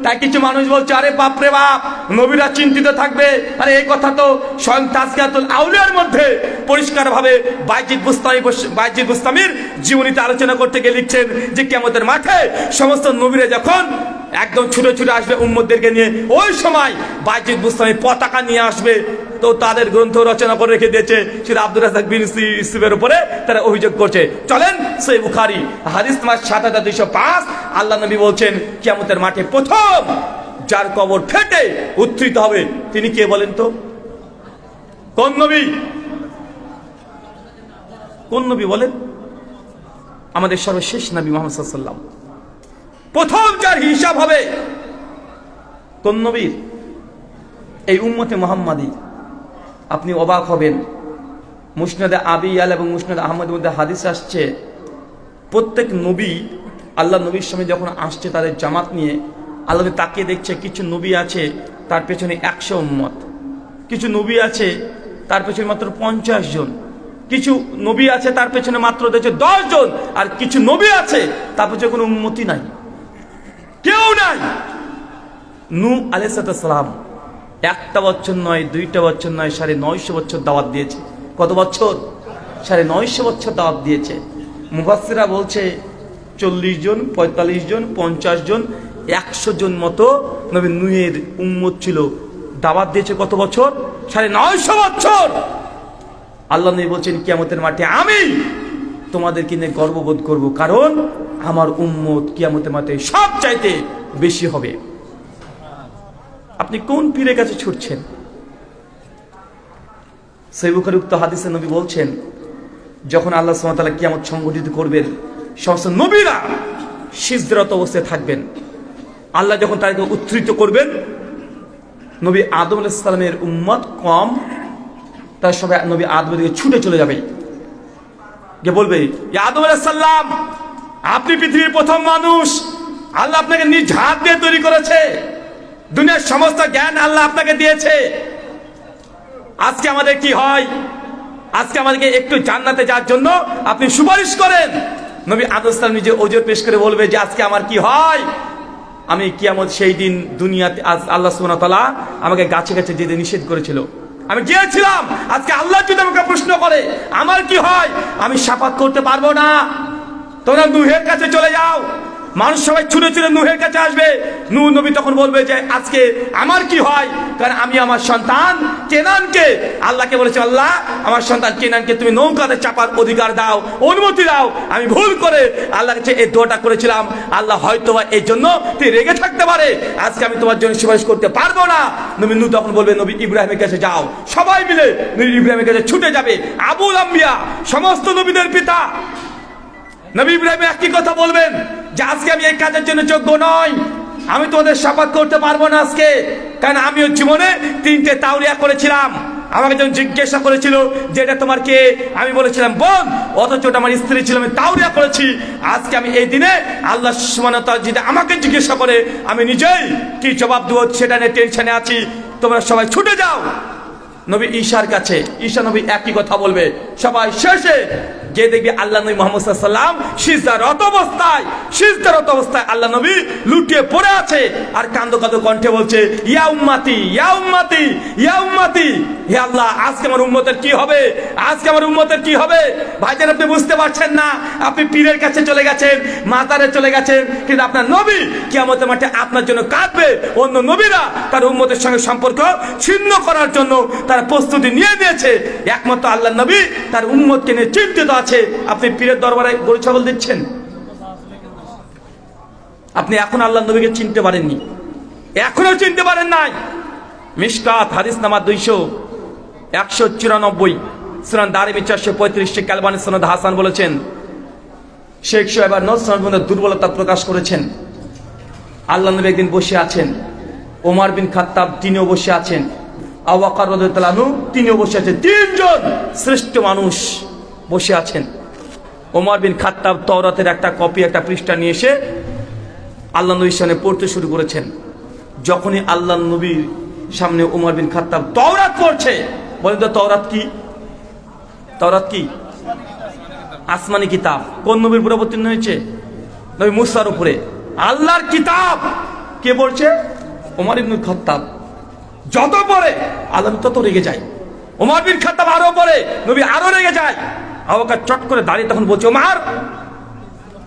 তাই কিছু মানুষ বলছে, আরে বাপ রে বাপ, নবীরা চিন্তিত থাকবে। আরে এই কথা তো স্বয়ং তাজকিয়াতুল আউলিয়ার মধ্যে পরিষ্কারভাবে বাইজিদ বুস্তামির জীবনীতে আলোচনা করতে গিয়ে লিখছেন যে কিয়ামতের মাঠে সমস্ত নবীরা যখন একদম ছুটে ছুটে আসবে উম্মতদেরকে নিয়ে, ওই সময় বাইজিদ বুস্তামি পতাকা নিয়ে আসবে। তো তাদের গ্রন্থ রচনা করে রেখে দিয়েছে, সেটা আব্দুর রাজ্জাক বিন ইউসুফের উপরে তারা অভিযোগ করছে। চলেন সহিহ বুখারী হাদিস নাম্বার ৭২০৫, আল্লাহ নবী বলছেন কিয়ামতের মাঠে প্রথম যার কবর ফেটে উত্থিত হবে তিনি কে বলেন তো? কোন নবী? কোন নবী বলেন? আমাদের সর্বশেষ নবী মুহাম্মদ সাল্লাল্লাহু আলাইহি ওয়াসাল্লাম। প্রথম যার হিসাব হবে কোন নবীর? এই উম্মতে মুহাম্মাদি। আপনি অবাক হবেন, মুসনাদে আবি ইয়ালা এবং মুসনাদে আহমদের মধ্যে হাদিস আসছে, প্রত্যেক নবী আল্লাহ নবীর সামনে যখন আসছে তাদের জামাত নিয়ে, আল্লাহ তাকিয়ে দেখছে কিছু নবী আছে তার পেছনে 100 উম্মত, কিছু নবী আছে তার পেছনে মাত্র 50 জন, কিছু নবী আছে তার পেছনে মাত্র দেখছে 10 জন, আর কিছু নবী আছে তার পেছনে কোনো উম্মতি নাই, কেউ নাই। নূহ আলাইহিস সালাম 1টা বছর নয়, 2টা বছর নয়, 950 বছর দাওয়াত দিয়েছে। কত বছর? 950 বছর দাওয়াত দিয়েছে। মুফাসসিররা বলছে 40 জন, 45 জন, 50 জন, 100 জন মতো নবী নূহের উম্মত ছিল। দাওয়াত দিয়েছে কত বছর? 950 বছর। আল্লাহ নবী বলছেন কিয়ামতের মাঠে আমি তোমাদেরকে নিয়ে গর্ববোধ করব, কারণ আমার উম্মত কিয়ামতের মাঠে সব চাইতে বেশি হবে। আপনি কোন পীরের কাছে ছুটছেন? সহিহ বুখারী উক্ত হাদিসে নবী বলছেন যখন আল্লাহ সুবহানাহু ওয়া তাআলা কিয়ামত সংঘটিত করবেন, সমস্ত নবীরা সিজদারত অবস্থায় থাকবেন। আল্লাহ যখন তাদেরকে উত্থিত করবেন, নবী আদম আলাইহিস সালামের উম্মত কম, তার সবাই নবী আদমের দিকে ছুটে চলে যাবে, যে বলবে ইয়া আদম আলাইহিস সালাম, আপনি পৃথিবীর প্রথম মানুষ, আল্লাহ আপনাকে নিজ হাত দিয়ে তৈরি করেছে, দুনিয়ার সমস্ত জ্ঞান আল্লাহ আপনাকে দিয়েছে। আজকে আমাদের কি হয়? আজকে আমাদেরকে একটু জান্নাতে যাওয়ার জন্য আপনি সুপারিশ করেন। নবী আদম আলাইহিস সালাম নিজে ওজর পেশ করে বলবে যে আজকে আমার কি হয়? আমি কিয়ামত সেই দিন দুনিয়াতে আল্লাহ সুবহানাহু ওয়া তাআলা আমাকে গাছে গাছে যেতে নিষেধ করেছিল, আমি গিয়েছিলাম। আজকে আল্লাহ যদি আমাকে প্রশ্ন করে আমার কি হয়, আমি শাফাত করতে পারবো না। তোমরা নূহের কাছে চলে যাও। মানুষ সবাই ছুটে ছুটে নূহের কাছে আসবে। নূহ নবী তখন বলবে যে আজকে আমার কি হয়, কারণ আমি আমার সন্তান কেনানকে, আল্লাহকে বলেছি আল্লাহ আমার সন্তান কেনানকে তুমি নৌকাতে চাপার অধিকার দাও, অনুমতি দাও। আমি ভুল করে আল্লাহর কাছে এই দোয়াটা করেছিলাম, আল্লাহ হয়তো এই জন্য তুই রেগে থাকতে পারে, আজকে আমি তোমার জন্য সুপারিশ করতে পারবো না। নবী নূহ তখন বলবে নবী ইব্রাহিমের কাছে যাও। সবাই মিলে নবী ইব্রাহিমের কাছে ছুটে যাবে। আবুল আম্বিয়া, সমস্ত নবীদের পিতা, নবী ইব্রাহিম একই কথা বলবেন যে আজকে আমি এই কাজের জন্য যোগ্য নই, আমি তোমাদের শাফাত করতে পারবো না আজকে, কারণ আমিও জীবনে 3টে তাওরিয়া করেছিলাম। আমাকে যখন জিজ্ঞাসা করেছিল যে এটা তোমার কে, আমি বলেছিলাম বোন, অথচ ওটা আমার স্ত্রী ছিল, আমি তাওরিয়া করেছি। আজকে আমি এই দিনে আল্লাহ সুবহানাহু ওয়া তাআলা যদি আমাকে জিজ্ঞাসা করে আমি নিজেই কি জবাব দেবো সেটা নিয়ে টেনশনে আছি। তোমরা সবাই ছুটে যাও নবী ঈশার কাছে। ঈশা নবী একই কথা বলবে। সবাই শেষে গিয়ে দেখবি আল্লাহ নবী মুহাম্মদ সাল্লাল্লাহু আলাইহি ওয়াসাল্লাম সিজদারত অবস্থায় আল্লাহ নবী লুটিয়ে পড়ে আছে, আর কাঁদো কাঁদো কণ্ঠে বলছে ইয়া উম্মতি, ইয়া উম্মতি, ইয়া উম্মতি, হে আল্লাহ আজকে আমার উম্মতের কি হবে, আজকে আমার উম্মতের কি হবে। ভাইজান আপনি বুঝতে পারছেন না, আপনি পীরের কাছে চলে গেছেন, মাজারে চলে গেছেন, কিন্তু আপনার নবী কিয়ামতের মাঠে আপনার জন্য কাঁদবে। অন্য নবীরা তার উম্মতের সঙ্গে সম্পর্ক ছিন্ন করার জন্য তারা প্রস্তুতি নিয়ে নিয়েছে, একমাত্র আল্লাহ নবী তার উম্মতকে নিয়ে চিন্তিত আছে। আপনি পীরের দরবারে গরু ছাগল দিচ্ছেন, আপনি এখন আল্লাহ নবীকে চিনতে পারেননি, এখনো চিনতে পারেন নাই। মিশকাত হাদিস নাম্বার 200-194, সুনান দারিমি 435, কালবানী সনদ হাসান বলেছেন শেখ সোহেব আর নসরত দুর্বলতা প্রকাশ করেছেন। আল্লাহ নবী একদিন বসে আছেন, ওমর বিন খাত্তাব তিনিও বসে আছেন, আবু বকর রাদিয়াল্লাহু আনহু তিনিও বসে আছেন, তিনজন শ্রেষ্ঠ মানুষ বসে আছেন। ওমর বিন খাত্তাব তাওরাতের একটা কপি, একটা পৃষ্ঠা নিয়ে এসে আল্লাহ নবীর সামনে পড়তে শুরু করেছেন। যখনই আল্লাহ নবীর সামনে ওমর বিন খাত্তাব তাওরাত পড়ছে, বলেন তো তাওরাত কি? তাওরাত কি? আসমানি কিতাব। কোন নবীর উপরে অবতীর্ণ হয়েছে? নবী মুসার উপরে। আল্লাহর কিতাব কে পড়ছে? ওমর ইবনে খাত্তাব। যত পড়ে আল্লাহ তত রেগে যায়। ওমর বিন খাত্তাব আরো পড়ে, নবী আরো রেগে যায়। আবু বকর চট করে দাঁড়িয়ে তখন বলছে, ওমর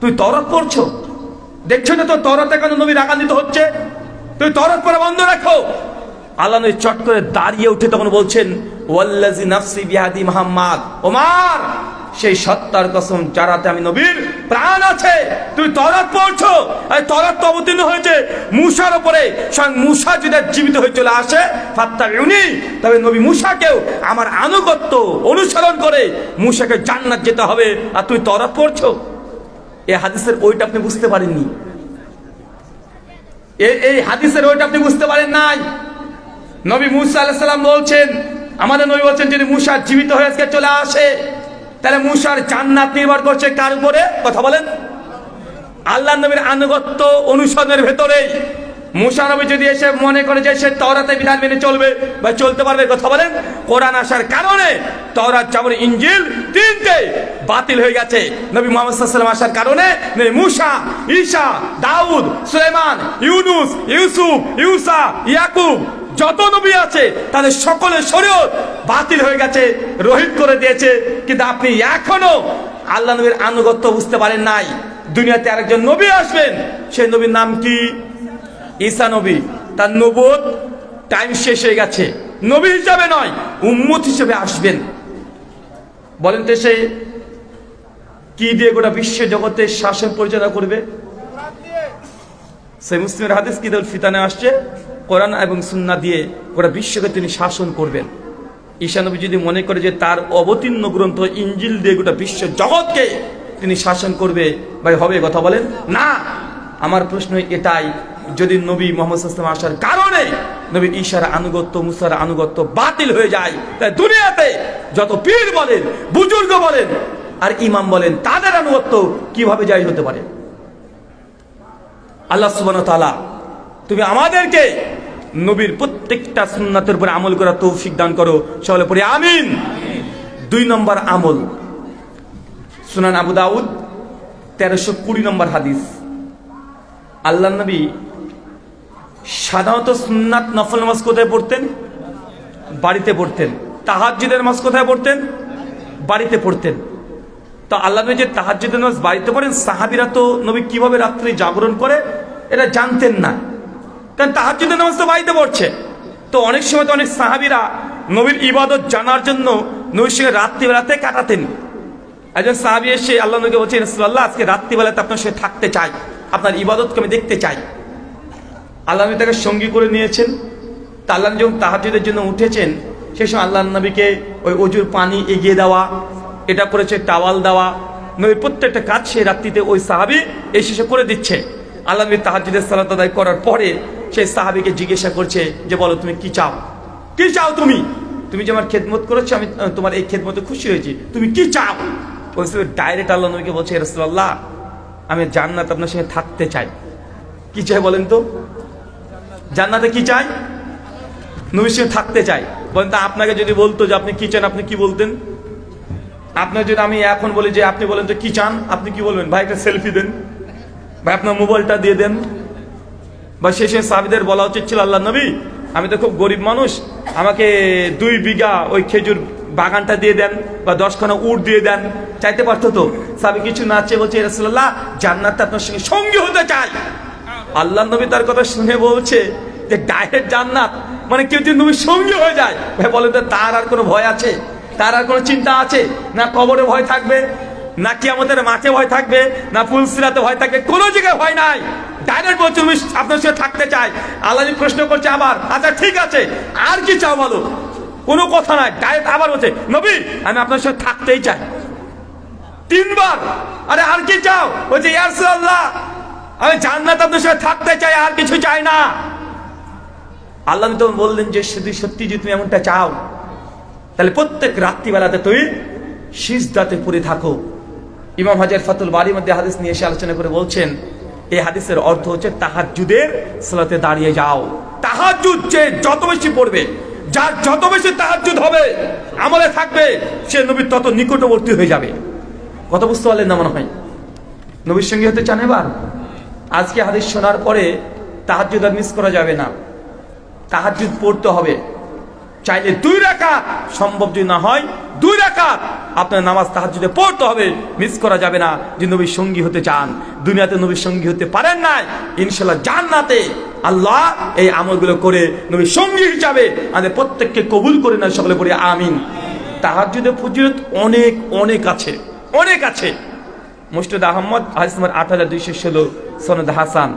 তুই তাওরাত পড়ছো? দেখছো না তো তাওরাতে কেন নবী রাগান্বিত হচ্ছে? তুই তাওরাত পড়া বন্ধ রাখো। আল্লাহ নবী চট করে দাঁড়িয়ে উঠে তখন বলছেন, ওয়াল্লাযী নাফসি বিয়াদি মুহাম্মদ, ওমর সেই সত্তার কসম যারাতে আমি নবীর প্রাণ আছে, তুই তাওরাত পড়ছো। এই তাওরাত তো অবতীর্ণ হয়েছে মূসার উপরে। স্বয়ং মূসা যদি জীবিত হয়ে চলে আসে, ফাত্তাবিউনি, তবে নবী মূসাকেও আমার আনুগত্য অনুসরণ করে মূসাকে জান্নাত যেতে হবে, আর তুই তাওরাত পড়ছো। এই হাদিসের ওইটা আপনি বুঝতে পারেননি। এই হাদিসের ওইটা আপনি বুঝতে পারেন নাই। নবী মূসা আলাইহিস সালাম বলছেন, আমাদের নবী বলছেন যদি মূসা জীবিত হয়ে আজকে চলে আসে, তাহলে মূসার জান্নাত নির্ভর করছে কার উপরে? কথা বলেন। আল্লাহ নবীর আনুগত্য অনুসরণের ভেতরেই। মূসা নবী যদি এসে মনে করে যে সে তাওরাতের বিধান মেনে চলবে বা চলতে পারবে, কথা বলেন, কোরআন আসার কারণে তাওরাত, জাবর, ইনজিল তিনটে বাতিল হয়ে গেছে। নবী মুহাম্মদ সাল্লাল্লাহু আলাইহি ওয়াসাল্লাম আসার কারণে মূসা, ঈসা, দাউদ, সুলাইমান, ইউনুস, ইউসুফ, ঈসা, ইয়াকুব যত নবী আছে তাদের সকলের শরীয়ত বাতিল হয়ে গেছে, রহিত করে দিয়েছে। কিন্তু আপনি এখনো আল্লাহ নবীর আনুগত্য বুঝতে পারেন নাই। দুনিয়াতে আরেকজন নবী আসবেন, সেই নবীর নাম কি? ঈসা নবী। তার নবুয়ত টাইম শেষ হয়ে গেছে, নবী হিসাবে নয়, উম্মত হিসেবে আসবেন। বলেন তো সে কি দিয়ে গোটা বিশ্ব জগতের শাসন পরিচালনা করবে? সেই মুসলিমের হাদিস কিতাবুল ফিতানে আসছে, কোরআন এবং সুন্নাহ দিয়ে গোটা বিশ্বকে তিনি শাসন করবেন। ঈসা নবী যদি মনে করে যে তার অবতীর্ণ গ্রন্থ ইনজিল দিয়ে গোটা বিশ্ব জগৎকে তিনি শাসন করবে, ভাই হবে? কথা বলেন না। আমার প্রশ্ন এটাই, যদি নবী মুহাম্মদ সাল্লাল্লাহু আলাইহি ওয়াসাল্লাম আসার কারণে নবী ঈসার আনুগত্য, মুসার আনুগত্য বাতিল হয়ে যায়, তাই দুনিয়াতে যত পীর বলেন, বুজুর্গ বলেন আর ইমাম বলেন, তাদের আনুগত্য কিভাবে জায়েজ হতে পারে? আল্লাহ সুবহানাহু ওয়া তাআলা তুমি আমাদেরকে নবীর প্রত্যেকটা সুন্নাতের উপর আমল করার তৌফিক দান করো। সকলে পড়ি আমিন। 2 নম্বর আমল, সুনান আবু দাউদ 1320 নম্বর হাদিস। আল্লাহ নবী সাধারণত সুন্নাত নফল নামাজ কোথায় পড়তেন? বাড়িতে পড়তেন। তাহাজ্জুদের নামাজ কোথায় পড়তেন? বাড়িতে পড়তেন। তো আল্লাহ নবী যে তাহাজ্জুদের নামাজ বাড়িতে পড়েন, সাহাবীরা তো নবী কিভাবে রাত্রি জাগরণ করে এটা জানতেন না, কারণ তাহাজ্জুদের নামাজ তো বাড়িতে পড়ছে। তো অনেক সময় তো অনেক সাহাবীরা নবীর ইবাদত জানার জন্য নবীর সঙ্গে রাত্রিবেলাতে কাটাতেন। একজন সাহাবী এসে আল্লাহ নবীকে বলছেন, রাসূলুল্লাহ আজকে রাত্রিবেলাতে আপনার সঙ্গে থাকতে চাই, আপনার ইবাদতকে আমি দেখতে চাই। আল্লাহ নবী তাকে সঙ্গী করে নিয়েছেন। তা আল্লাহ যখন তাহাজ্জুদের জন্য উঠেছেন, সেই সময় আল্লাহ নবীকে ওই অজুর পানি এগিয়ে দেওয়া, এটা করেছে টাওয়াল দেওয়া, নবীর প্রত্যেকটা কাজ সেই রাত্রিতে ওই সাহাবী এই শেষে করে দিচ্ছে। আল্লাহ নবী তাহাজ্জুদের সালাত আদায় করার পরে সেই সাহাবীকে জিজ্ঞাসা করছে যে বলো তুমি কি চাও? কি চাও তুমি? তুমি যে আমার খেদমত করেছো, আমি তোমার এই খেদমতে খুশি হয়েছি, তুমি কি চাও? ওই সময় ডাইরেক্ট আল্লাহ নবীকে বলছে, রাসূলুল্লাহ আমি জান্নাত আপনার সঙ্গে থাকতে চাই। কি চাই বলেন তো? জান্নাতে কি চাই? নবীর সঙ্গে থাকতে চাই। বলেন তো আপনাকে যদি বলতো যে আপনি কি চান, আপনি কি বলতেন? আপনার যদি আমি এখন বলি যে আপনি বলেন তো কি চান, আপনি কি বলবেন? ভাই একটা সেলফি দেন, ভাই আপনার মোবাইলটা দিয়ে দেন। বা সেই সময় সাহাবীদের বলা উচিত ছিল, আল্লাহ নবী আমি তো খুব গরিব মানুষ, আমাকে 2 বিঘা ওই খেজুর বাগানটা দিয়ে দেন বা 10খানা উট দিয়ে দেন। চাইতে পারতো তো। সাহাবী কিছু না চেয়ে বলছে, রাসূলুল্লাহ জান্নাতে আপনার সঙ্গে সঙ্গী হতে চাই। আল্লাহ নবী তার কথা শুনে বলছে যে ডাইরেক্ট জান্নাত মানে কেউ যদি নবীর সঙ্গী হয়ে যায়, ভাই বলেন তো তার আর কোনো ভয় আছে? তার আর কোনো চিন্তা আছে? না কবরে ভয় থাকবে, না কিয়ামতের মাঠে ভয় থাকবে, না পুলসিরাতে ভয় থাকবে, কোনো জায়গায় ভয় নাই। ডাইরেক্ট বলছে তুমি আপনার সঙ্গে থাকতে চাই। আল্লাহ প্রশ্ন করছে আবার, আচ্ছা ঠিক আছে আর কি চাও বলো? কোনো কথা নাই, ডাইরেক্ট আবার বলছে নবী আমি আপনার সঙ্গে থাকতেই চাই। 3 বার। আরে আর কি চাও? বলছে ইয়া রাসূলুল্লাহ আমি জান্নাত আপনার সাথে থাকতে চাই, আর কিছু চাই না। আল্লাহ নবী তখন বললেন যে সত্যি যদি তুমি এমনটা চাও তাহলে প্রত্যেক রাত্রিবেলাতে তুই সিজদাতে পড়ে থাকো। ইমাম হাজার ফাতুল বারীর মধ্যে হাদিস নিয়ে এসে আলোচনা করে বলছেন এই হাদিসের অর্থ হচ্ছে তাহাজ্জুদের সালাতে দাঁড়িয়ে যাও। তাহাজ্জুদ যে যত বেশি পড়বে, যার যত বেশি তাহাজ্জুদ হবে আমলে থাকবে, সে নবীর তত নিকটবর্তী হয়ে যাবে। কথা বুঝতে পারলেন না মনে হয়? নবীর সঙ্গে হতে চান এবার? আজকে হাদিস শোনার পরে তাহাজ্জুদ আর মিস করা যাবে না, তাহাজ্জুদ পড়তে হবে। চাইলে 2 রাকাত, সম্ভব যদি না হয় 2 রাকাত আপনার নামাজ তাহাজ্জুদে পড়তে হবে, মিস করা যাবে না। যে নবীর সঙ্গী হতে চান, দুনিয়াতে নবীর সঙ্গী হতে পারেন নাই, ইনশাআল্লাহ জান্নাতে আল্লাহ এই আমলগুলো করে নবীর সঙ্গী হিসাবে আমাদের প্রত্যেককে কবুল করে না। সকলে বলি আমিন। তাহাজ্জুদের ফজিলত অনেক অনেক আছে, অনেক আছে। মুস্তাদ আহমদ হাদিস নম্বর 8216 সনদ হাসান।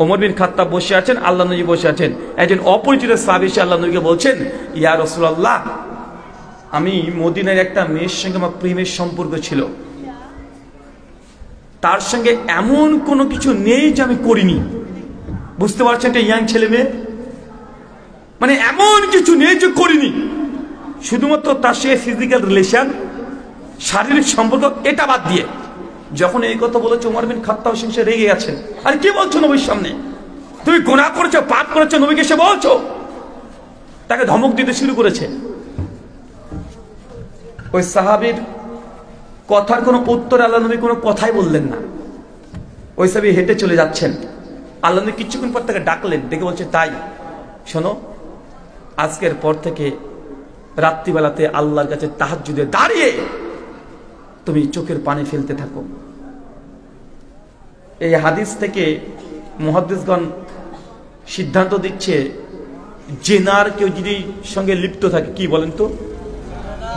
ওমর বিন খাত্তাব বসে আছেন, আল্লাহ নবী বসে আছেন। একজন অপরিচিত সাহাবী এসে আল্লাহ নবীকে বলছেন, ইয়া রাসূলুল্লাহ আমি মদিনার একটা মেয়ের সঙ্গে আমার প্রেমের সম্পর্ক ছিল, তার সঙ্গে এমন কোনো কিছু নেই যে আমি করিনি। বুঝতে পারছেন? একটা ইয়াং ছেলে মেয়ে, মানে এমন কিছু নেই যে করিনি, শুধুমাত্র তার সঙ্গে ফিজিক্যাল রিলেশন, শারীরিক সম্পর্ক, এটা বাদ দিয়ে। যখন এই কথা বলেছে ওমর বিন খাত্তাব সে রেগে গেছেন। আর কি বলছো নবীর সামনে? তুমি গুনাহ করেছো, পাপ করেছো, নবীকে সে বলছো? তাকে ধমক দিতে শুরু করেছে। ওই সাহাবীর কথার কোনো উত্তর আল্লাহ নবী কোনো কথাই বললেন না। ওই সাহাবী হেঁটে চলে যাচ্ছেন। আল্লাহ নবী কিছুক্ষণ পর তাকে ডাকলেন, ডেকে বলছে তাই শোনো, আজকের পর থেকে রাত্রিবেলাতে আল্লাহর কাছে তাহাজ্জুদে দাঁড়িয়ে তুমি চোখের পানি ফেলতে থাকো। এই হাদিস থেকে মুহাদ্দিসগণ সিদ্ধান্ত দিচ্ছে জিনার কেউ যদি সঙ্গে লিপ্ত থাকে, কি বলেন তো,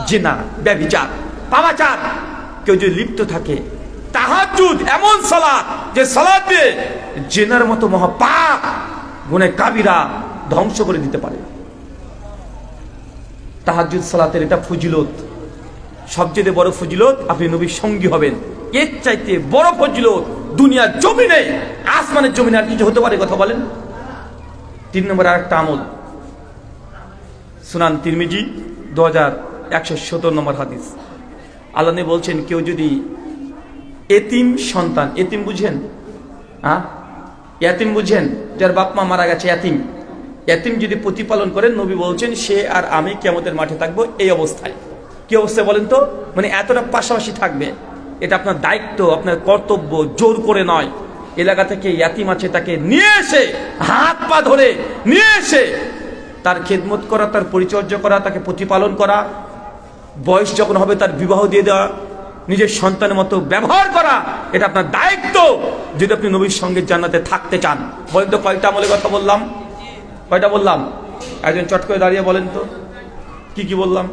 জিনা, ব্যভিচার, পাপাচার কেউ যদি লিপ্ত থাকে, তাহাজ্জুদ এমন সালাত যে সালাতে জিনার মতো মহাপাপ গুনাহ কাবিরা ধ্বংস করে দিতে পারে। তাহাজ্জুদ সালাতের এটা ফজিলত, সবচেয়ে বড় ফজিলত আপনি নবীর সঙ্গী হবেন। এর চাইতে বড় ফজিলত দুনিয়ার জমিনে, আসমানের জমিনে আর কিছু হতে পারে? কথা বলেন। 3 নম্বর আরেকটা আমল, সুনান তিরমিজি 2117 নম্বর হাদিস। আল্লাহ নবী বলছেন কেউ যদি এতিম সন্তান, এতিম বুঝেন? এতিম বুঝেন? যার বাপ মা মারা গেছে, এতিম, এতিম যদি প্রতিপালন করেন, নবী বলছেন সে আর আমি কিয়ামতের মাঠে থাকবো এই অবস্থায়। কি অবস্থায় বলেন তো? মানে এতটা পাশাপাশি থাকবে। এটা আপনার দায়িত্ব, আপনার কর্তব্য, জোর করে নয়। এলাকা থেকে ইয়াতিম আছে তাকে নিয়ে এসে হাত পা ধরে নিয়ে এসে তার খেদমত করা, তার পরিচর্যা করা, তাকে প্রতিপালন করা, বয়স যখন হবে তার বিবাহ দিয়ে দেওয়া, নিজের সন্তানের মতো ব্যবহার করা, এটা আপনার দায়িত্ব যদি আপনি নবীর সঙ্গে জান্নাতে থাকতে চান। বলেন তো কয়টা আমলের কথা বললাম? কয়টা বললাম? একজন চট করে দাঁড়িয়ে বলেন তো কি কি বললাম?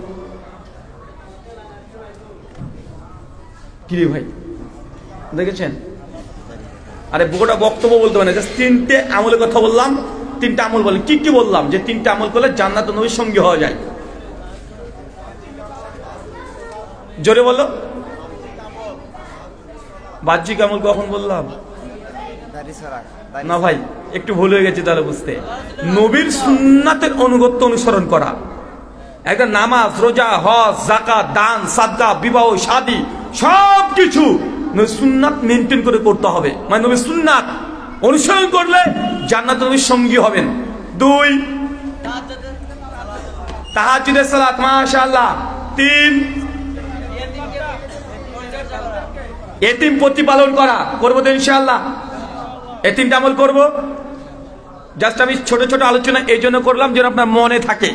কি রে ভাই, দেখেছেন? আরে গোটা বক্তব্য বলতে পারে না, জাস্ট 3টে আমলের কথা বললাম। 3টে আমল বলেন, কি কি বললাম? যে 3টে আমল করলে জান্নাত নবীর সঙ্গী হওয়া যায়। জোরে বলো। বাহ্যিক আমল কখন বললাম? না ভাই, একটু ভুল হয়ে গেছে তাহলে বুঝতে। নবীর সুন্নাতের অনুগত্য অনুসরণ করা, একটা নামাজ, রোজা, হজ, যাকাত, দান, সাদকা, বিবাহ, শাদী সবকিছু সুন্নাত মেনটেন করে করতে হবে। মানে নবীর সুন্নাত অনুসরণ করলে জান্নাত নবীর সঙ্গী হবেন। 2 তাহাজ্জুদের সালাত, মাশাআল্লাহ। 3 এতিম প্রতিপালন করা, করবো তো ইনশাআল্লাহ। এই 3টা আমল করবো। জাস্ট আমি ছোট ছোট আলোচনা এই জন্য করলাম যেন আপনার মনে থাকে।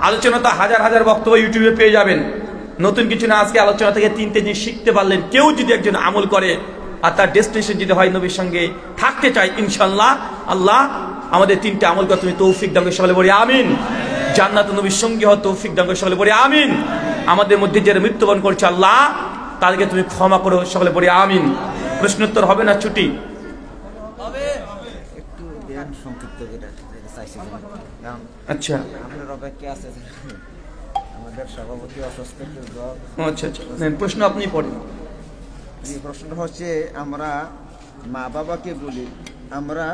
আলোচনা তো হাজার হাজার বক্তব্য ইউটিউবে পেয়ে যাবেন, নতুন কিছু না। আজকে আলোচনা থেকে 3টে জিনিস শিখতে পারলেন। কেউ যদি একজন আমল করে আর তার ডেস্টিনেশন যদি হয় নবীর সঙ্গে থাকতে চাই, ইনশাআল্লাহ আল্লাহ আমাদের 3টে আমল করে তুমি তৌফিক দাও, সকলে বলি আমিন। জান্নাত নবীর সঙ্গী হওয়া তৌফিক দাও, সকলে বলি আমিন। আমাদের মধ্যে যারা মৃত্যুবরণ করছে আল্লাহ তাদেরকে তুমি ক্ষমা করো, সকলে বলি আমিন। প্রশ্নোত্তর হবে না ছুটি? আচ্ছা আচ্ছা আচ্ছা, প্রশ্ন আপনি পড়েন। এই প্রশ্নটা হচ্ছে, আমরা মা বাবাকে বলি, আমরা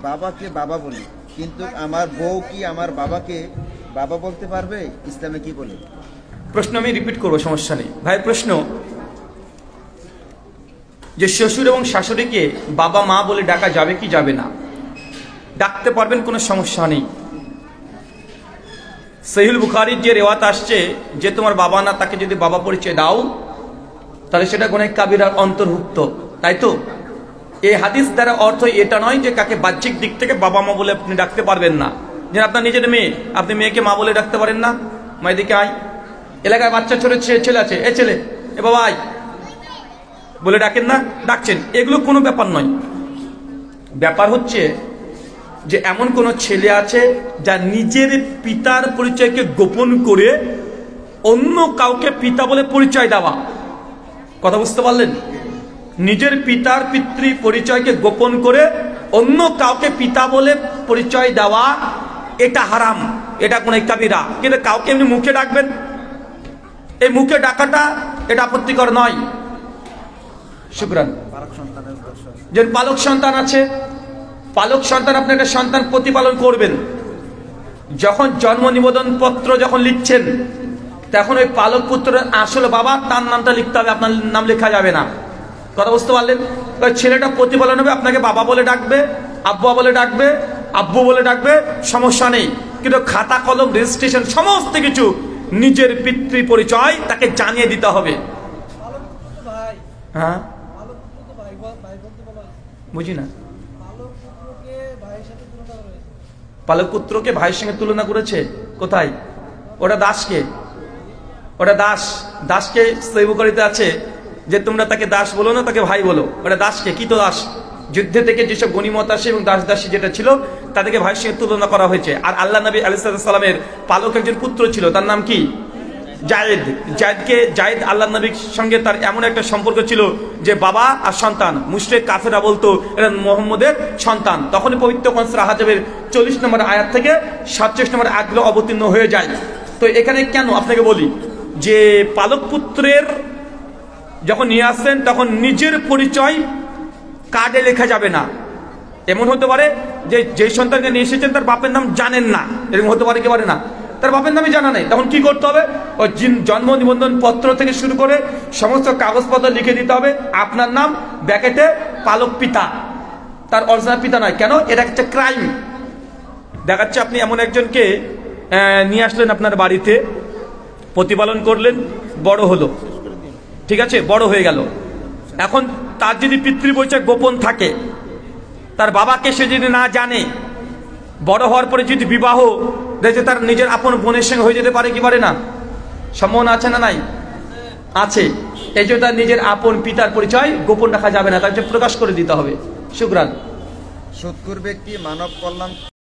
বাবাকে বাবা বলি, কিন্তু আমার বউ কি আমার বাবাকে বাবা বলতে পারবে? ইসলামে কি বলে? প্রশ্ন আমি রিপিট করবো, সমস্যা নেই ভাই। প্রশ্ন যে শ্বশুর এবং শাশুড়িকে বাবা মা বলে ডাকা যাবে কি যাবে না? ডাকতে পারবেন, কোনো সমস্যা নেই। সহিহুল বুখারীর যে রেওয়াত আসছে যে তোমার বাবা না তাকে যদি বাবা পরিচয় দাও তাহলে সেটা গুনাহ কাবিরার অন্তর্ভুক্ত, তাই তো? এই হাদিস দ্বারা অর্থ এটা নয় যে কাকে বাহ্যিক দিক থেকে বাবা মা বলে আপনি ডাকতে পারবেন না। যে আপনার নিজের মেয়ে, আপনি মেয়েকে মা বলে ডাকতে পারেন না? মা এদিকে আয়। এলাকায় বাচ্চা ছোট ছেলে আছে, এ ছেলে, এ বাবা আয় বলে ডাকেন না? ডাকছেন, এগুলো কোনো ব্যাপার নয়। ব্যাপার হচ্ছে যে এমন কোন ছেলে আছে যা নিজের পিতার পরিচয়কে গোপন করে অন্য কাউকে পিতা বলে পরিচয় দেওয়া। কথা বুঝতে পারলেন? নিজের পিতার পিতৃ পরিচয়কে গোপন করে অন্য কাউকে পিতা বলে পরিচয় দেওয়া, এটা হারাম, এটা গুনাহ কাবিরা। কিন্তু কাউকে এমনি মুখে ডাকবেন, এই মুখে ডাকাটা এটা আপত্তিকর নয়। শুকরান। যে পালক সন্তান আছে, পালক সন্তান, আপনি একটা সন্তান প্রতিপালন করবেন, যখন জন্ম নিবন্ধন পত্র যখন লিখছেন তখন ওই পালক পুত্রের আসলে বাবা তার নামটা লিখতে হবে, আপনার নাম লেখা যাবে না। কথা বুঝতে পারলেন? ওই ছেলেটা প্রতিপালন হবে, আপনাকে বাবা বলে ডাকবে, আব্বা বলে ডাকবে, আব্বু বলে ডাকবে, সমস্যা নেই। কিন্তু খাতা কলম রেজিস্ট্রেশন সমস্ত কিছু নিজের পিতৃ পরিচয় তাকে জানিয়ে দিতে হবে। হ্যাঁ, বুঝি না। পালক পুত্রকে ভাইয়ের সঙ্গে তুলনা করেছে, কোথায়? ওটা দাসকে, ওটা দাস, দাসকে সহিহ বুখারীতে আছে যে তোমরা তাকে দাস বলো না, তাকে ভাই বলো। ওটা দাসকে, কি তো দাস, যুদ্ধে থেকে যেসব গনিমত আসে এবং দাস দাসী যেটা ছিল তাদেরকে ভাইয়ের সঙ্গে তুলনা করা হয়েছে। আর আল্লাহ নবী আলাইহিস সালামের পালক একজন পুত্র ছিল, তার নাম কি? জায়েদ। জায়েদ আল্লাহ নবীর সঙ্গে তার এমন একটা সম্পর্ক ছিল যে বাবা আর সন্তান। মুশরিক কাফেররা বলতো এরা মুহাম্মদের সন্তান। তখনই পবিত্র কোরআন সূরা হাজাবের 40 নম্বর আয়াত থেকে 47 নম্বর আয়াতগুলো অবতীর্ণ হয়ে যায়। তো এখানে কেন আপনাকে বলি যে পালক পুত্রের যখন নিয়ে আসছেন তখন নিজের পরিচয় কার্ডে লেখা যাবে না। এমন হতে পারে যে সন্তানকে নিয়ে এসেছেন তার বাপের নাম জানেন না, এরকম হতে পারে কি পারে না? তার বাপের নামই জানা নেই, তখন কি করতে হবে? ওই জন্ম নিবন্ধন পত্র থেকে শুরু করে সমস্ত কাগজপত্র লিখে দিতে হবে আপনার নাম, ব্যাকেটে পালক পিতা, তার অরিজিনাল পিতা নয়। কেন? এটা একটা ক্রাইম। দেখাচ্ছে আপনি এমন একজনকে নিয়ে আসলেন আপনার বাড়িতে, প্রতিপালন করলেন, বড় হলো, ঠিক আছে, বড় হয়ে গেল। এখন তার যদি পিতৃ পরিচয় গোপন থাকে, তার বাবাকে সে যদি না জানে, বড় হওয়ার পরে যদি বিবাহ দেখে তার নিজের আপন বোনের সঙ্গে হয়ে যেতে পারে কি পারে না? সম্ভাবনা আছে না নাই? আছে। এই জন্য তার নিজের আপন পিতার পরিচয় গোপন রাখা যাবে না, তাকে প্রকাশ করে দিতে হবে। শুকরান। সুদখোর ব্যক্তি মানব কল্যাণ